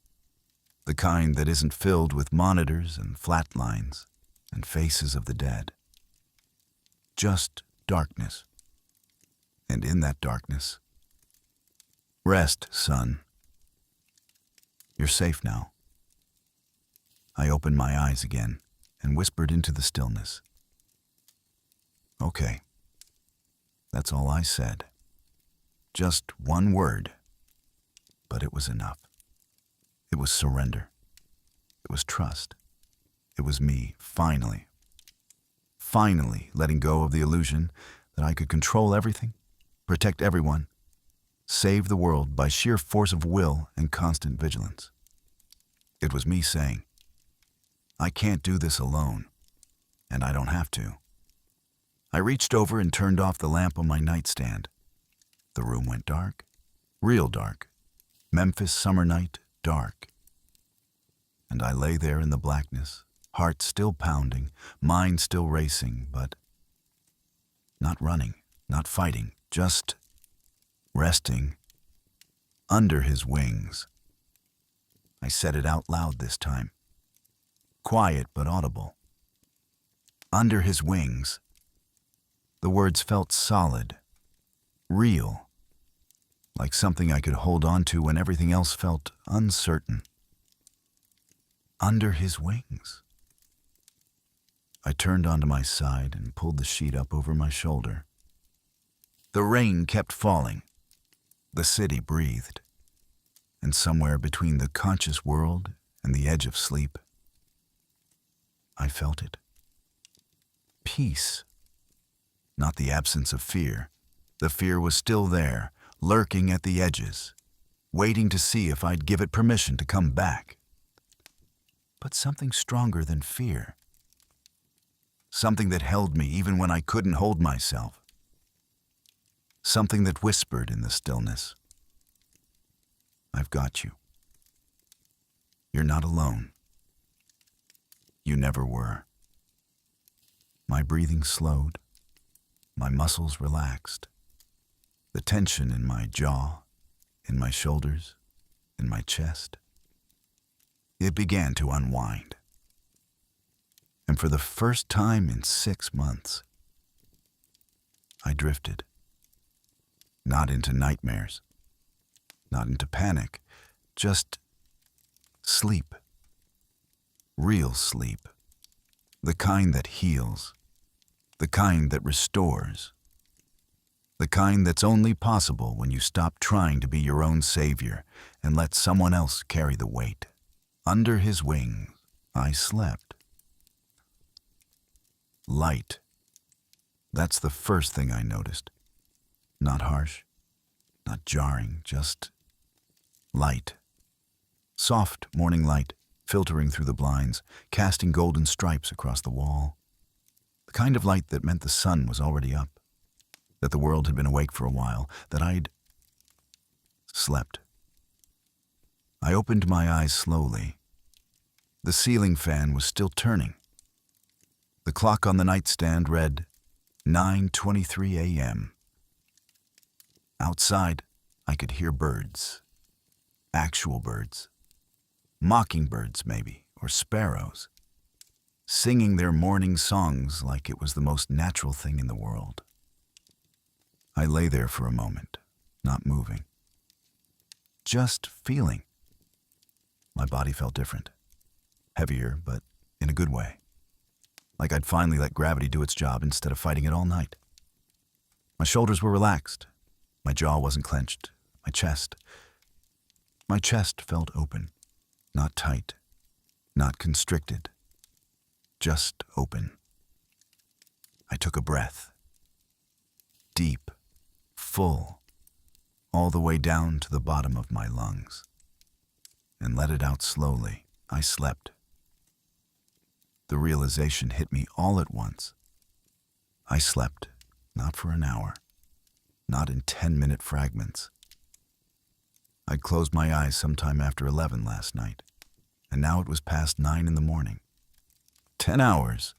The kind that isn't filled with monitors and flat lines and faces of the dead. Just darkness. And in that darkness, rest, son. You're safe now. I opened my eyes again and whispered into the stillness. Okay. That's all I said. Just one word. But it was enough. It was surrender. It was trust. It was me, finally letting go of the illusion that I could control everything, protect everyone, save the world by sheer force of will and constant vigilance. It was me saying, I can't do this alone, and I don't have to. I reached over and turned off the lamp on my nightstand. The room went dark, real dark. Memphis summer night, dark. And I lay there in the blackness, heart still pounding, mind still racing, but not running, not fighting, just resting under his wings. I said it out loud this time, quiet but audible. Under his wings. The words felt solid, real, like something I could hold on to when everything else felt uncertain. Under his wings. I turned onto my side and pulled the sheet up over my shoulder. The rain kept falling. The city breathed. And somewhere between the conscious world and the edge of sleep, I felt it. Peace. Not the absence of fear. The fear was still there, lurking at the edges, waiting to see if I'd give it permission to come back. But something stronger than fear. Something that held me even when I couldn't hold myself. Something that whispered in the stillness. I've got you. You're not alone. You never were. My breathing slowed. My muscles relaxed. The tension in my jaw, in my shoulders, in my chest. It began to unwind. And for the first time in 6 months, I drifted. Not into nightmares, not into panic, just sleep. Real sleep. The kind that heals. The kind that restores. The kind that's only possible when you stop trying to be your own savior and let someone else carry the weight. Under his wings, I slept. Light. That's the first thing I noticed. Not harsh, not jarring, just light. Soft morning light filtering through the blinds, casting golden stripes across the wall. The kind of light that meant the sun was already up, that the world had been awake for a while, that I'd slept. I opened my eyes slowly. The ceiling fan was still turning. The clock on the nightstand read 9:23 a.m. Outside, I could hear birds. Actual birds. Mockingbirds, maybe, or sparrows. singing their morning songs like it was the most natural thing in the world. I lay there for a moment, not moving, just feeling. My body felt different, heavier, but in a good way. Like I'd finally let gravity do its job instead of fighting it all night. My shoulders were relaxed. My jaw wasn't clenched. My chest felt open, not tight, not constricted, just open. I took a breath, deep, full, all the way down to the bottom of my lungs, and let it out slowly. I slept. The realization hit me all at once. I slept, not for an hour, not in 10-minute fragments. I'd closed my eyes sometime after 11 last night, and now it was past 9 in the morning. 10 hours.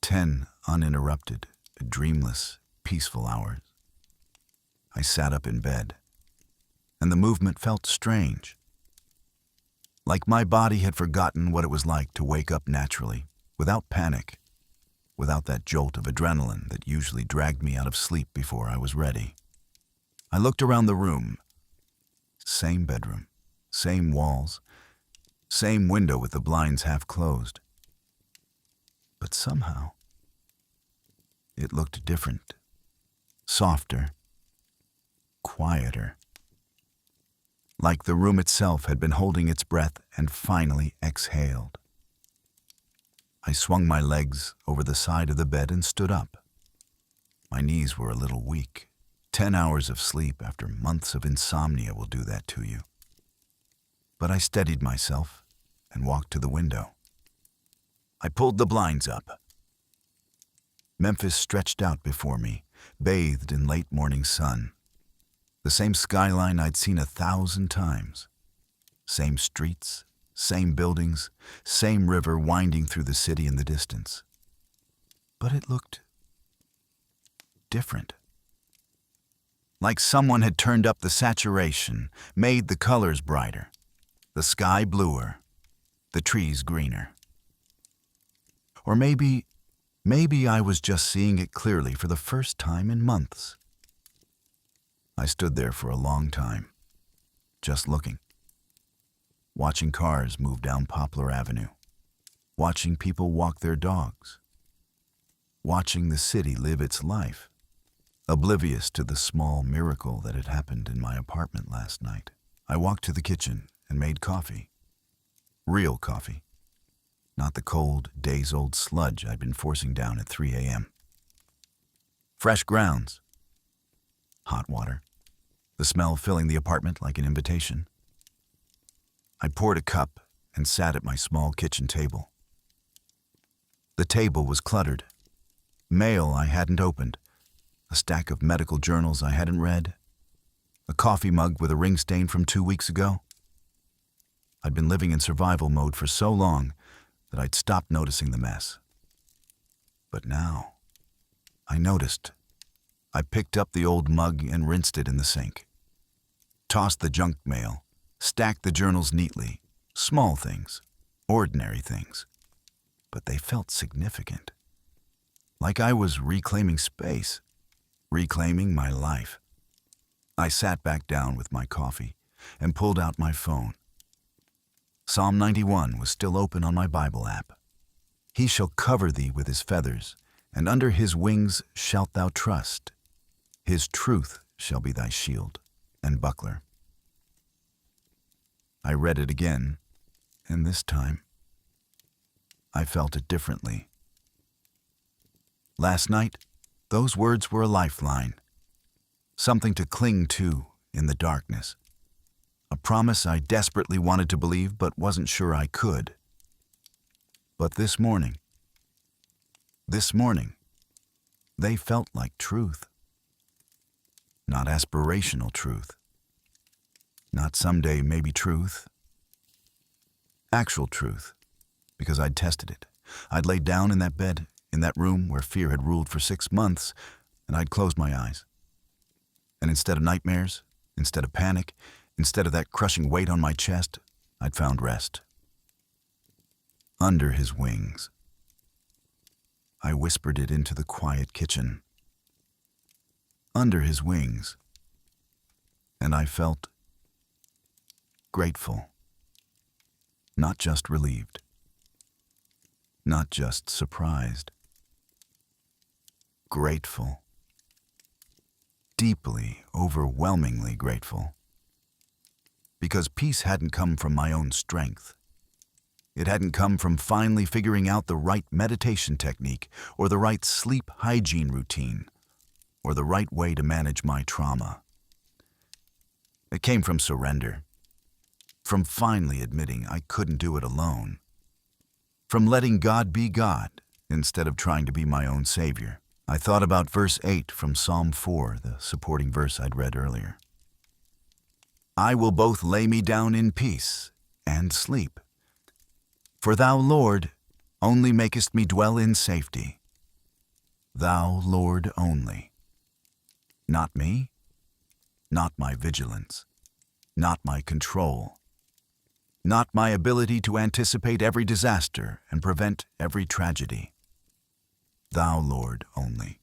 10 uninterrupted, dreamless, peaceful hours. I sat up in bed, and the movement felt strange. Like my body had forgotten what it was like to wake up naturally, without panic, without that jolt of adrenaline that usually dragged me out of sleep before I was ready. I looked around the room. Same bedroom, same walls, same window with the blinds half closed. But somehow, it looked different, softer, quieter. Like the room itself had been holding its breath and finally exhaled. I swung my legs over the side of the bed and stood up. My knees were a little weak. 10 hours of sleep after months of insomnia will do that to you. But I steadied myself and walked to the window. I pulled the blinds up. Memphis stretched out before me, bathed in late morning sun. The same skyline I'd seen 1,000 times. Same streets, same buildings, same river winding through the city in the distance. But it looked different. Like someone had turned up the saturation, made the colors brighter, the sky bluer, the trees greener. Or maybe I was just seeing it clearly for the first time in months. I stood there for a long time, just looking, watching cars move down Poplar Avenue, watching people walk their dogs, watching the city live its life, oblivious to the small miracle that had happened in my apartment last night. I walked to the kitchen and made coffee. Real coffee. Not the cold, days-old sludge I'd been forcing down at 3 a.m. Fresh grounds. Hot water. The smell filling the apartment like an invitation. I poured a cup and sat at my small kitchen table. The table was cluttered. Mail I hadn't opened. A stack of medical journals I hadn't read. A coffee mug with a ring stain from 2 weeks ago. I'd been living in survival mode for so long that I'd stopped noticing the mess. But now, I noticed. I picked up the old mug and rinsed it in the sink. Tossed the junk mail, stacked the journals neatly. Small things, ordinary things. But they felt significant. Like I was reclaiming space. Reclaiming my life. I sat back down with my coffee and pulled out my phone. Psalm 91 was still open on my Bible app. He shall cover thee with his feathers, and under his wings shalt thou trust. His truth shall be thy shield and buckler. I read it again, and this time, I felt it differently. Last night, those words were a lifeline, something to cling to in the darkness, a promise I desperately wanted to believe but wasn't sure I could. But this morning, they felt like truth. Not aspirational truth. Not someday maybe truth. Actual truth, because I'd tested it. I'd laid down in that bed, in that room where fear had ruled for 6 months, and I'd closed my eyes. And instead of nightmares, instead of panic, instead of that crushing weight on my chest, I'd found rest. Under his wings. I whispered it into the quiet kitchen. Under his wings. And I felt grateful. Not just relieved. Not just surprised. Grateful. Deeply, overwhelmingly grateful. Because peace hadn't come from my own strength. It hadn't come from finally figuring out the right meditation technique, or the right sleep hygiene routine, or the right way to manage my trauma. It came from surrender. From finally admitting I couldn't do it alone. From letting God be God instead of trying to be my own savior. I thought about verse 8 from Psalm 4, the supporting verse I'd read earlier. I will both lay me down in peace and sleep. For thou, Lord, only makest me dwell in safety. Thou, Lord, only. Not me, not my vigilance, not my control, not my ability to anticipate every disaster and prevent every tragedy. Thou, Lord, only.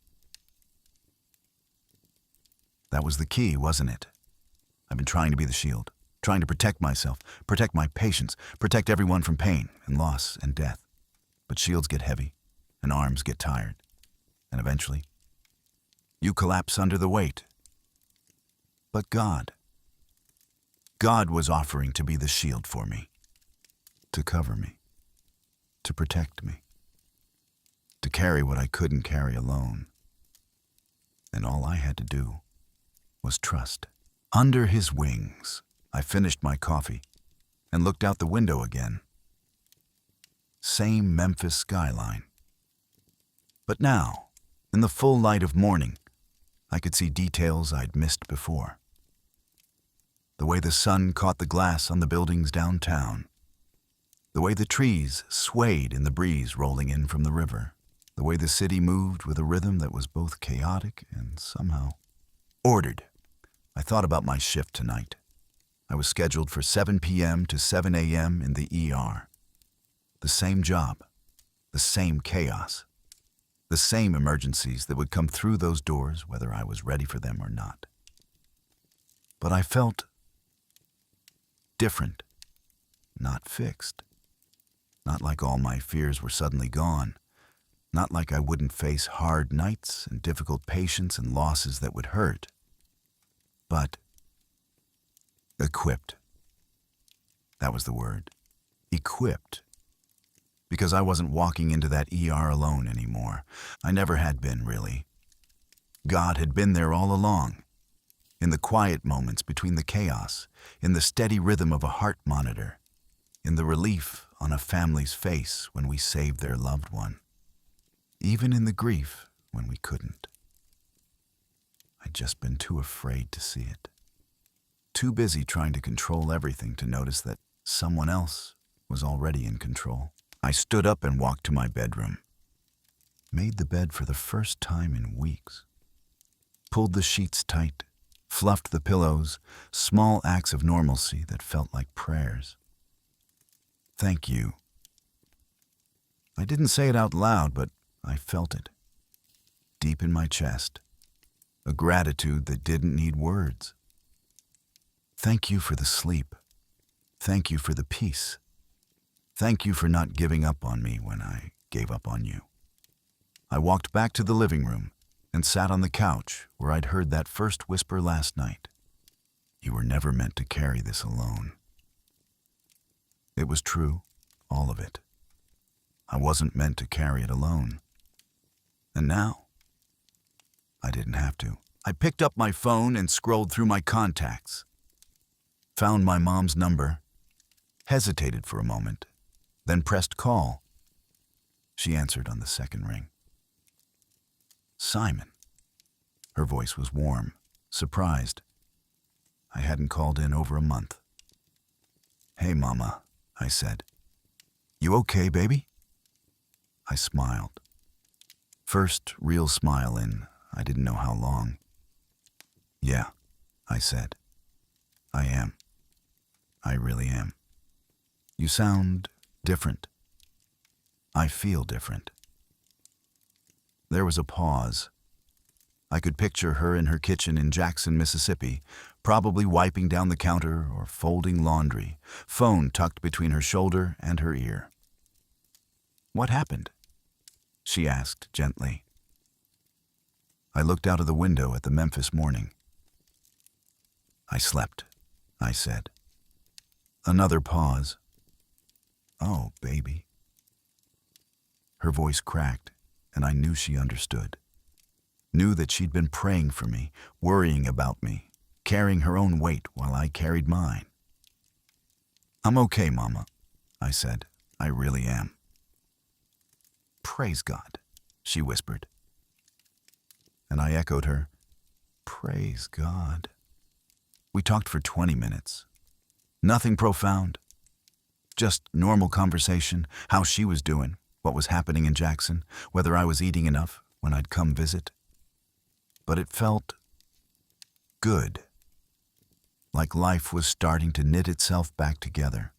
That was the key, wasn't it? I've been trying to be the shield, trying to protect myself, protect my patients, protect everyone from pain and loss and death. But shields get heavy, and arms get tired, and eventually, you collapse under the weight. But God was offering to be the shield for me, to cover me, to protect me, to carry what I couldn't carry alone. And all I had to do was trust. Under his wings, I finished my coffee and looked out the window again. Same Memphis skyline. But now, in the full light of morning, I could see details I'd missed before. The way the sun caught the glass on the buildings downtown. The way the trees swayed in the breeze rolling in from the river. The way the city moved with a rhythm that was both chaotic and somehow ordered. I thought about my shift tonight. I was scheduled for 7 p.m. to 7 a.m. in the ER. The same job, the same chaos, the same emergencies that would come through those doors whether I was ready for them or not. But I felt different, not fixed. Not like all my fears were suddenly gone. Not like I wouldn't face hard nights and difficult patients and losses that would hurt. But equipped. That was the word. Equipped. Because I wasn't walking into that ER alone anymore. I never had been, really. God had been there all along. In the quiet moments between the chaos, in the steady rhythm of a heart monitor, in the relief on a family's face when we saved their loved one, even in the grief when we couldn't. I'd just been too afraid to see it. Too busy trying to control everything to notice that someone else was already in control. I stood up and walked to my bedroom. Made the bed for the first time in weeks. Pulled the sheets tight, fluffed the pillows, small acts of normalcy that felt like prayers. Thank you. I didn't say it out loud, but I felt it. Deep in my chest. A gratitude that didn't need words. Thank you for the sleep. Thank you for the peace. Thank you for not giving up on me when I gave up on you. I walked back to the living room and sat on the couch where I'd heard that first whisper last night. You were never meant to carry this alone. It was true, all of it. I wasn't meant to carry it alone. And now, I didn't have to. I picked up my phone and scrolled through my contacts. Found my mom's number, hesitated for a moment, then pressed call. She answered on the second ring. Simon. Her voice was warm, surprised. I hadn't called in over a month. Hey, Mama, I said. You okay, baby? I smiled. First real smile in I didn't know how long. Yeah, I said. I am. I really am. You sound different. I feel different. There was a pause. I could picture her in her kitchen in Jackson, Mississippi, probably wiping down the counter or folding laundry, phone tucked between her shoulder and her ear. "What happened?" she asked gently. I looked out of the window at the Memphis morning. "I slept," I said. Another pause. "Oh, baby." Her voice cracked, and I knew she understood. Knew that she'd been praying for me, worrying about me, carrying her own weight while I carried mine. "I'm okay, Mama," I said. "I really am." "Praise God," she whispered. And I echoed her, "Praise God." We talked for 20 minutes. Nothing profound. Just normal conversation, how she was doing, what was happening in Jackson, whether I was eating enough when I'd come visit. But it felt good, like life was starting to knit itself back together.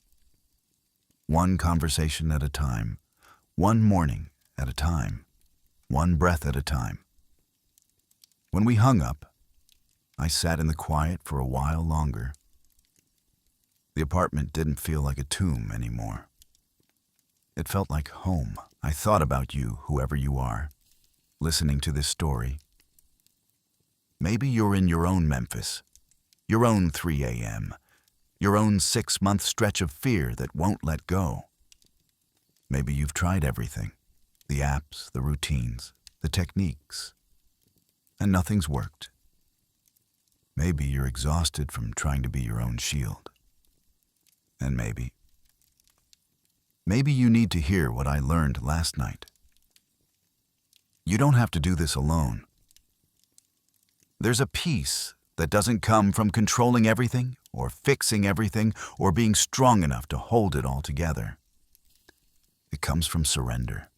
One conversation at a time, one morning at a time, one breath at a time. When we hung up, I sat in the quiet for a while longer. The apartment didn't feel like a tomb anymore. It felt like home. I thought about you, whoever you are, listening to this story. Maybe you're in your own Memphis, your own 3 a.m., your own 6-month stretch of fear that won't let go. Maybe you've tried everything, the apps, the routines, the techniques, and nothing's worked. Maybe you're exhausted from trying to be your own shield. And maybe you need to hear what I learned last night. You don't have to do this alone. There's a peace that doesn't come from controlling everything or fixing everything or being strong enough to hold it all together. It comes from surrender,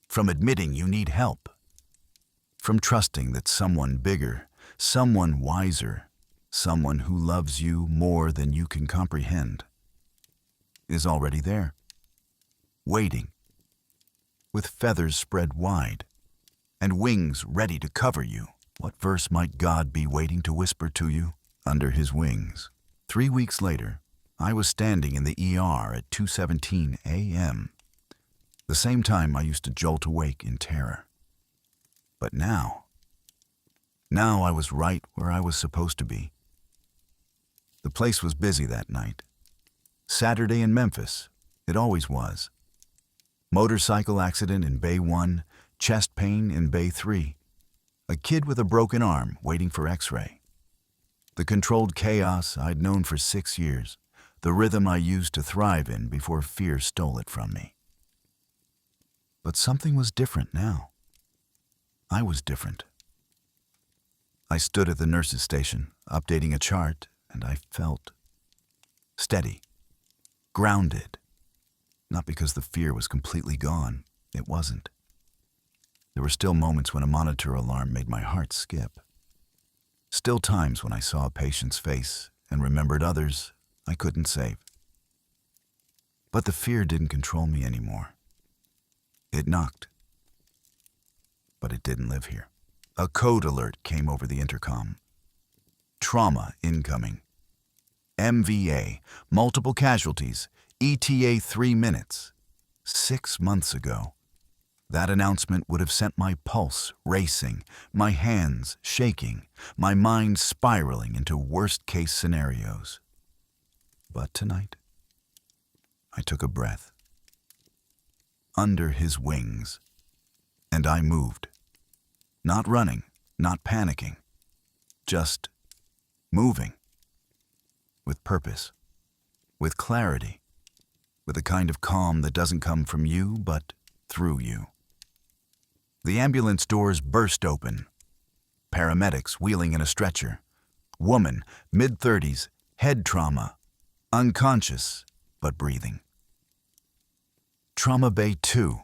from admitting you need help, from trusting that someone bigger, someone wiser, someone who loves you more than you can comprehend, is already there, waiting, with feathers spread wide and wings ready to cover you. What verse might God be waiting to whisper to you under his wings? 3 weeks later, I was standing in the ER at 2:17 a.m., the same time I used to jolt awake in terror. But now I was right where I was supposed to be. The place was busy that night. Saturday in Memphis, it always was. Motorcycle accident in Bay 1, chest pain in Bay 3. A kid with a broken arm waiting for x-ray. The controlled chaos I'd known for 6 years, the rhythm I used to thrive in before fear stole it from me. But something was different now. I was different. I stood at the nurse's station, updating a chart, and I felt steady, grounded. Not because the fear was completely gone. It wasn't. There were still moments when a monitor alarm made my heart skip. Still times when I saw a patient's face and remembered others I couldn't save. But the fear didn't control me anymore. It knocked. But it didn't live here. A code alert came over the intercom. Trauma incoming. MVA, multiple casualties, ETA 3 minutes. 6 months ago. That announcement would have sent my pulse racing, my hands shaking, my mind spiraling into worst-case scenarios. But tonight, I took a breath. Under his wings. And I moved. Not running, not panicking. Just moving. With purpose. With clarity. With a kind of calm that doesn't come from you, but through you. The ambulance doors burst open. Paramedics wheeling in a stretcher. Woman, mid-30s, head trauma. Unconscious, but breathing. Trauma Bay 2,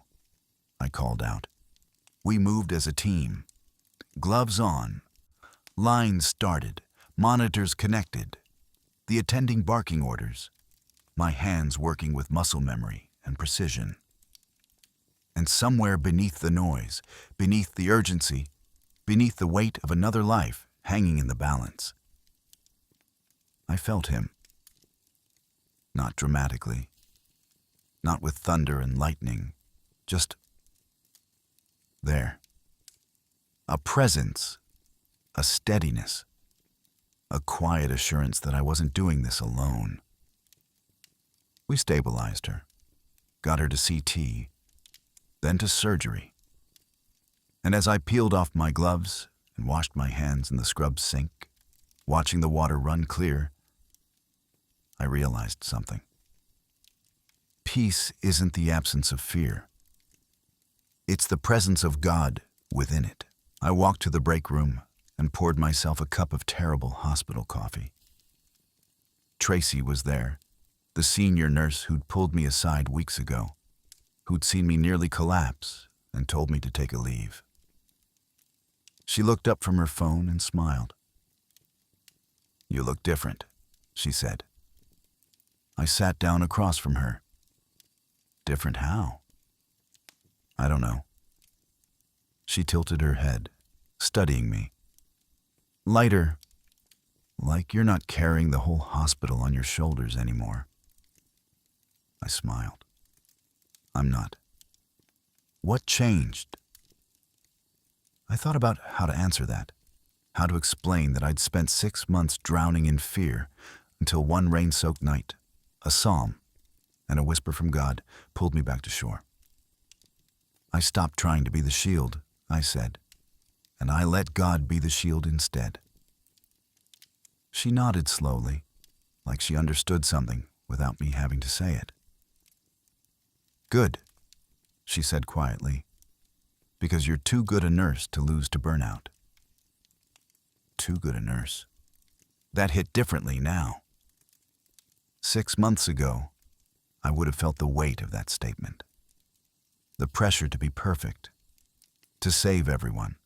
I called out. We moved as a team. Gloves on. Lines started. Monitors connected. The attending barking orders. My hands working with muscle memory and precision. And somewhere beneath the noise, beneath the urgency, beneath the weight of another life hanging in the balance, I felt him. Not dramatically, not with thunder and lightning, just there. A presence, a steadiness, a quiet assurance that I wasn't doing this alone. We stabilized her, got her to CT, then to surgery. And as I peeled off my gloves and washed my hands in the scrub sink, watching the water run clear, I realized something. Peace isn't the absence of fear. It's the presence of God within it. I walked to the break room and poured myself a cup of terrible hospital coffee. Tracy was there, the senior nurse who'd pulled me aside weeks ago, who'd seen me nearly collapse and told me to take a leave. She looked up from her phone and smiled. "You look different," she said. I sat down across from her. Different how? I don't know. She tilted her head, studying me. Lighter, like you're not carrying the whole hospital on your shoulders anymore. I smiled. I'm not. What changed? I thought about how to answer that, how to explain that I'd spent 6 months drowning in fear until one rain-soaked night, a psalm, and a whisper from God pulled me back to shore. I stopped trying to be the shield, I said, and I let God be the shield instead. She nodded slowly, like she understood something without me having to say it. Good, she said quietly, because you're too good a nurse to lose to burnout. Too good a nurse. That hit differently now. 6 months ago, I would have felt the weight of that statement. The pressure to be perfect, to save everyone,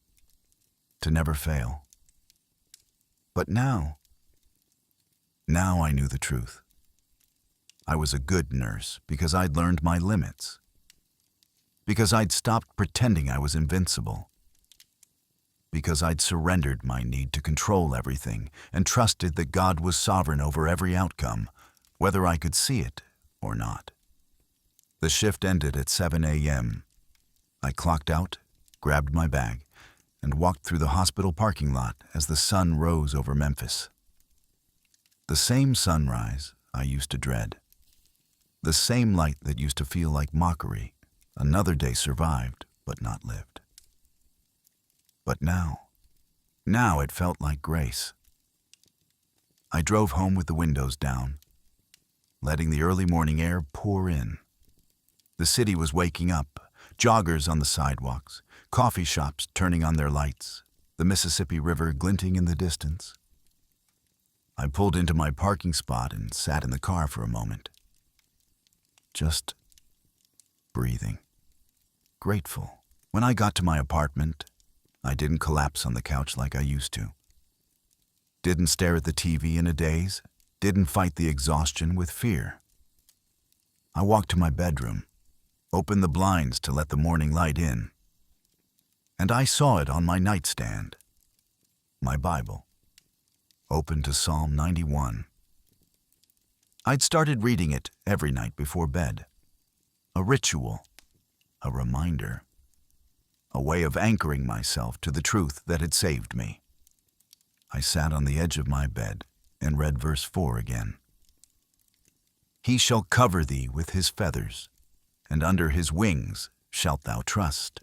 to never fail. But now I knew the truth. I was a good nurse because I'd learned my limits, because I'd stopped pretending I was invincible, because I'd surrendered my need to control everything and trusted that God was sovereign over every outcome, whether I could see it or not. The shift ended at 7 a.m. I clocked out, grabbed my bag, and walked through the hospital parking lot as the sun rose over Memphis. The same sunrise I used to dread. The same light that used to feel like mockery. Another day survived, but not lived. But now it felt like grace. I drove home with the windows down, letting the early morning air pour in. The city was waking up, joggers on the sidewalks, coffee shops turning on their lights, the Mississippi River glinting in the distance. I pulled into my parking spot and sat in the car for a moment. Just breathing. Grateful. When I got to my apartment, I didn't collapse on the couch like I used to. Didn't stare at the TV in a daze. Didn't fight the exhaustion with fear. I walked to my bedroom, opened the blinds to let the morning light in, and I saw it on my nightstand, my Bible, open to Psalm 91. I'd started reading it every night before bed, a ritual, a reminder, a way of anchoring myself to the truth that had saved me. I sat on the edge of my bed and read verse 4 again. He shall cover thee with his feathers, and under his wings shalt thou trust.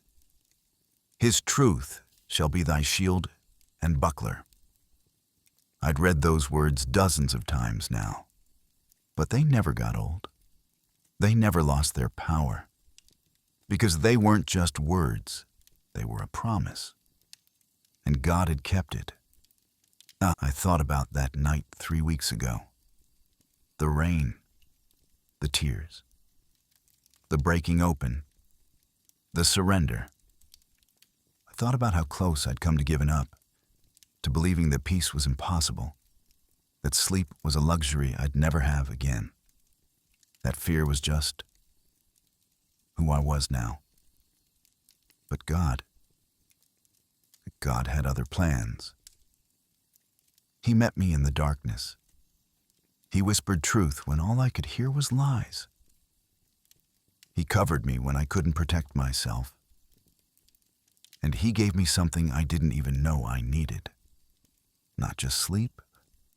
His truth shall be thy shield and buckler. I'd read those words dozens of times now, but they never got old. They never lost their power, because they weren't just words, they were a promise, and God had kept it. I thought about that night 3 weeks ago. The rain, the tears, the breaking open, the surrender. I thought about how close I'd come to giving up, to believing that peace was impossible, that sleep was a luxury I'd never have again, that fear was just who I was now. But God had other plans. He met me in the darkness. He whispered truth when all I could hear was lies. He covered me when I couldn't protect myself. And he gave me something I didn't even know I needed. Not just sleep,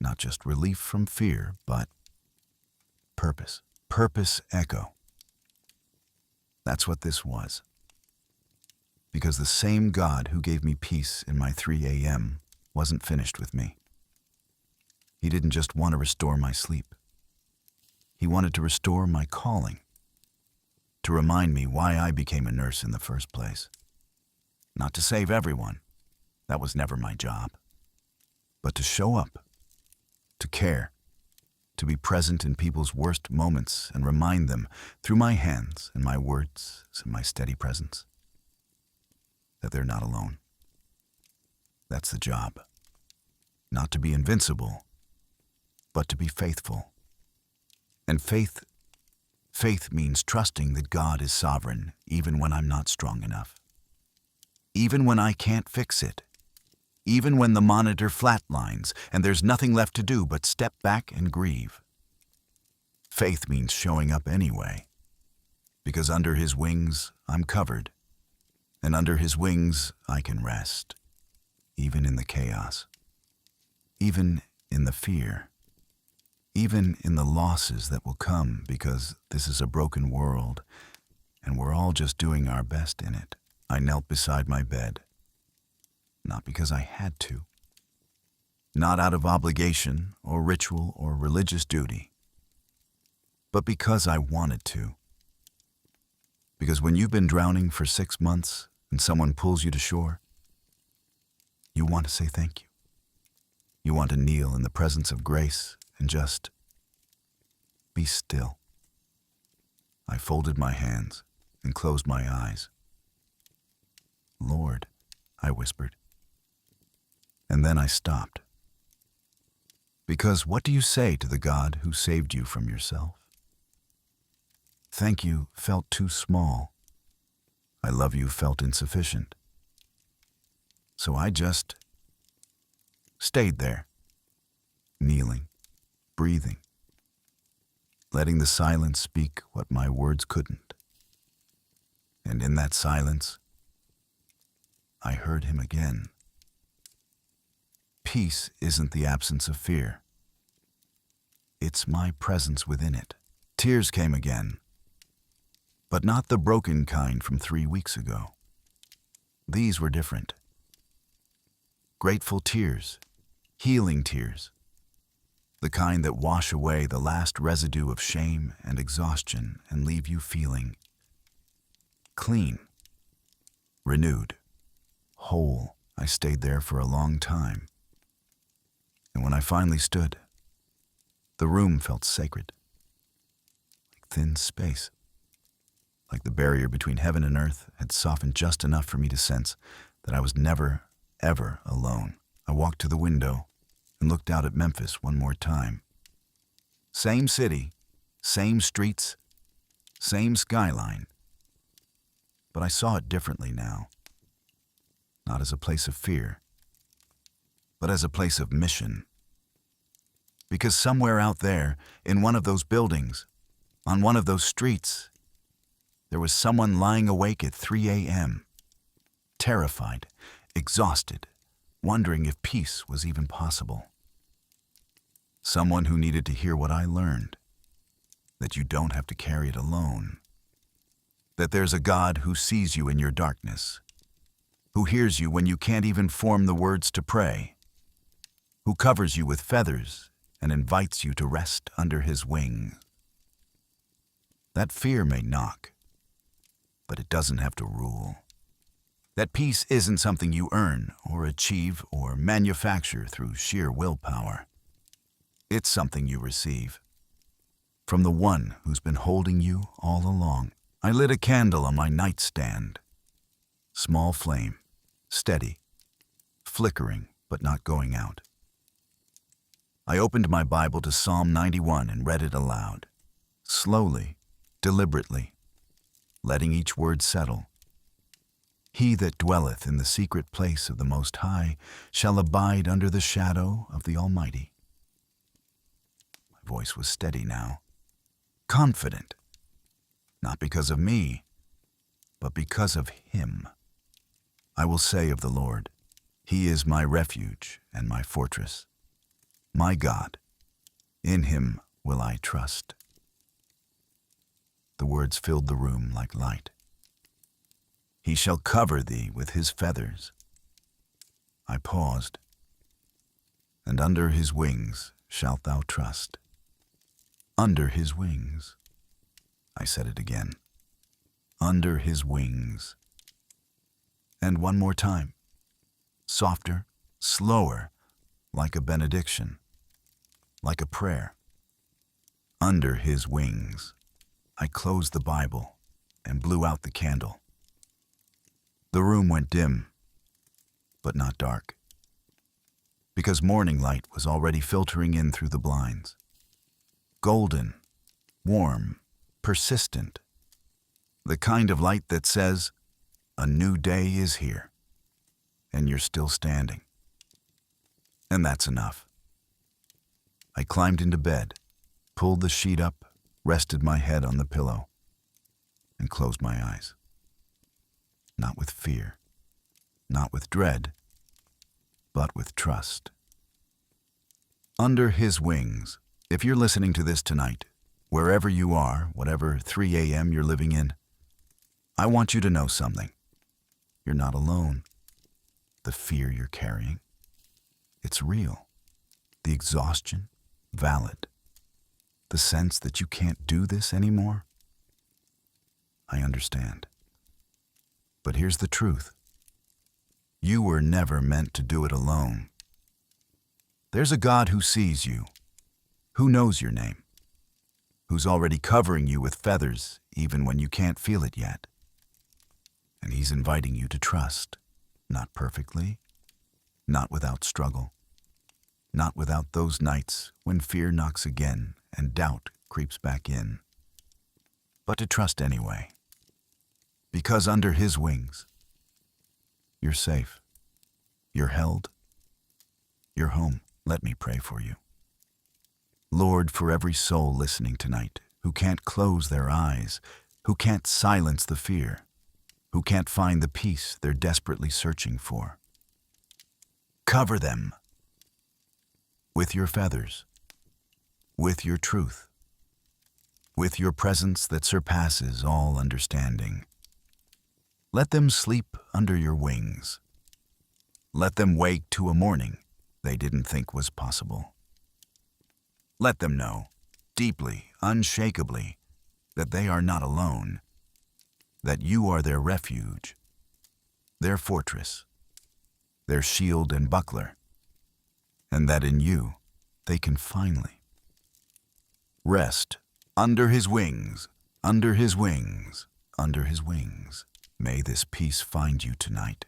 not just relief from fear, but purpose. Purpose echo. That's what this was. Because the same God who gave me peace in my 3 a.m. wasn't finished with me. He didn't just want to restore my sleep. He wanted to restore my calling, to remind me why I became a nurse in the first place. Not to save everyone, that was never my job, but to show up, to care, to be present in people's worst moments and remind them through my hands and my words and my steady presence that they're not alone. That's the job. Not to be invincible, but to be faithful. And faith means trusting that God is sovereign even when I'm not strong enough. Even when I can't fix it. Even when the monitor flatlines and there's nothing left to do but step back and grieve. Faith means showing up anyway. Because under his wings, I'm covered. And under his wings, I can rest. Even in the chaos. Even in the fear. Even in the losses that will come because this is a broken world and we're all just doing our best in it. I knelt beside my bed. Not because I had to. Not out of obligation or ritual or religious duty. But because I wanted to. Because when you've been drowning for 6 months and someone pulls you to shore, you want to say thank you. You want to kneel in the presence of grace and just be still. I folded my hands and closed my eyes. Lord, I whispered. And then I stopped. Because what do you say to the God who saved you from yourself? Thank you felt too small. I love you felt insufficient. So I just stayed there, kneeling, breathing, letting the silence speak what my words couldn't. And in that silence, I heard him again. Peace isn't the absence of fear. It's my presence within it. Tears came again, but not the broken kind from 3 weeks ago. These were different. Grateful tears, healing tears, the kind that wash away the last residue of shame and exhaustion and leave you feeling clean, renewed, whole. I stayed there for a long time. And when I finally stood, the room felt sacred, like thin space. Like the barrier between heaven and earth had softened just enough for me to sense that I was never, ever alone. I walked to the window and looked out at Memphis one more time. Same city, same streets, same skyline. But I saw it differently now. Not as a place of fear, but as a place of mission. Because somewhere out there, in one of those buildings, on one of those streets, there was someone lying awake at 3 a.m., terrified, exhausted, wondering if peace was even possible. Someone who needed to hear what I learned, that you don't have to carry it alone, that there's a God who sees you in your darkness, who hears you when you can't even form the words to pray, who covers you with feathers and invites you to rest under his wing. That fear may knock, but it doesn't have to rule. That peace isn't something you earn or achieve or manufacture through sheer willpower. It's something you receive from the one who's been holding you all along. I lit a candle on my nightstand. Small flame, steady, flickering but not going out. I opened my Bible to Psalm 91 and read it aloud, slowly, deliberately, letting each word settle. He that dwelleth in the secret place of the Most High shall abide under the shadow of the Almighty. My voice was steady now, confident, not because of me, but because of Him. I will say of the Lord, He is my refuge and my fortress, my God. In Him will I trust. The words filled the room like light. He shall cover thee with His feathers. I paused. And under His wings shalt thou trust. Under His wings. I said it again. Under His wings. And one more time. Softer, slower, like a benediction, like a prayer. Under His wings. I closed the Bible and blew out the candle. The room went dim, but not dark, because morning light was already filtering in through the blinds. Golden, warm, persistent. The kind of light that says, a new day is here, and you're still standing. And that's enough. I climbed into bed, pulled the sheet up, rested my head on the pillow, and closed my eyes. Not with fear, not with dread, but with trust. Under His wings, if you're listening to this tonight, wherever you are, whatever 3 a.m. you're living in, I want you to know something. You're not alone. The fear you're carrying, it's real. The exhaustion, valid. The sense that you can't do this anymore, I understand. But here's the truth. You were never meant to do it alone. There's a God who sees you, who knows your name, who's already covering you with feathers even when you can't feel it yet. And He's inviting you to trust, not perfectly, not without struggle, not without those nights when fear knocks again and doubt creeps back in, but to trust anyway. Because under His wings, you're safe, you're held, you're home. Let me pray for you. Lord, for every soul listening tonight who can't close their eyes, who can't silence the fear, who can't find the peace they're desperately searching for, cover them with your feathers, with your truth, with your presence that surpasses all understanding. Let them sleep under your wings. Let them wake to a morning they didn't think was possible. Let them know, deeply, unshakably, that they are not alone, that you are their refuge, their fortress, their shield and buckler, and that in you they can finally rest under His wings, under His wings, under His wings. May this peace find you tonight.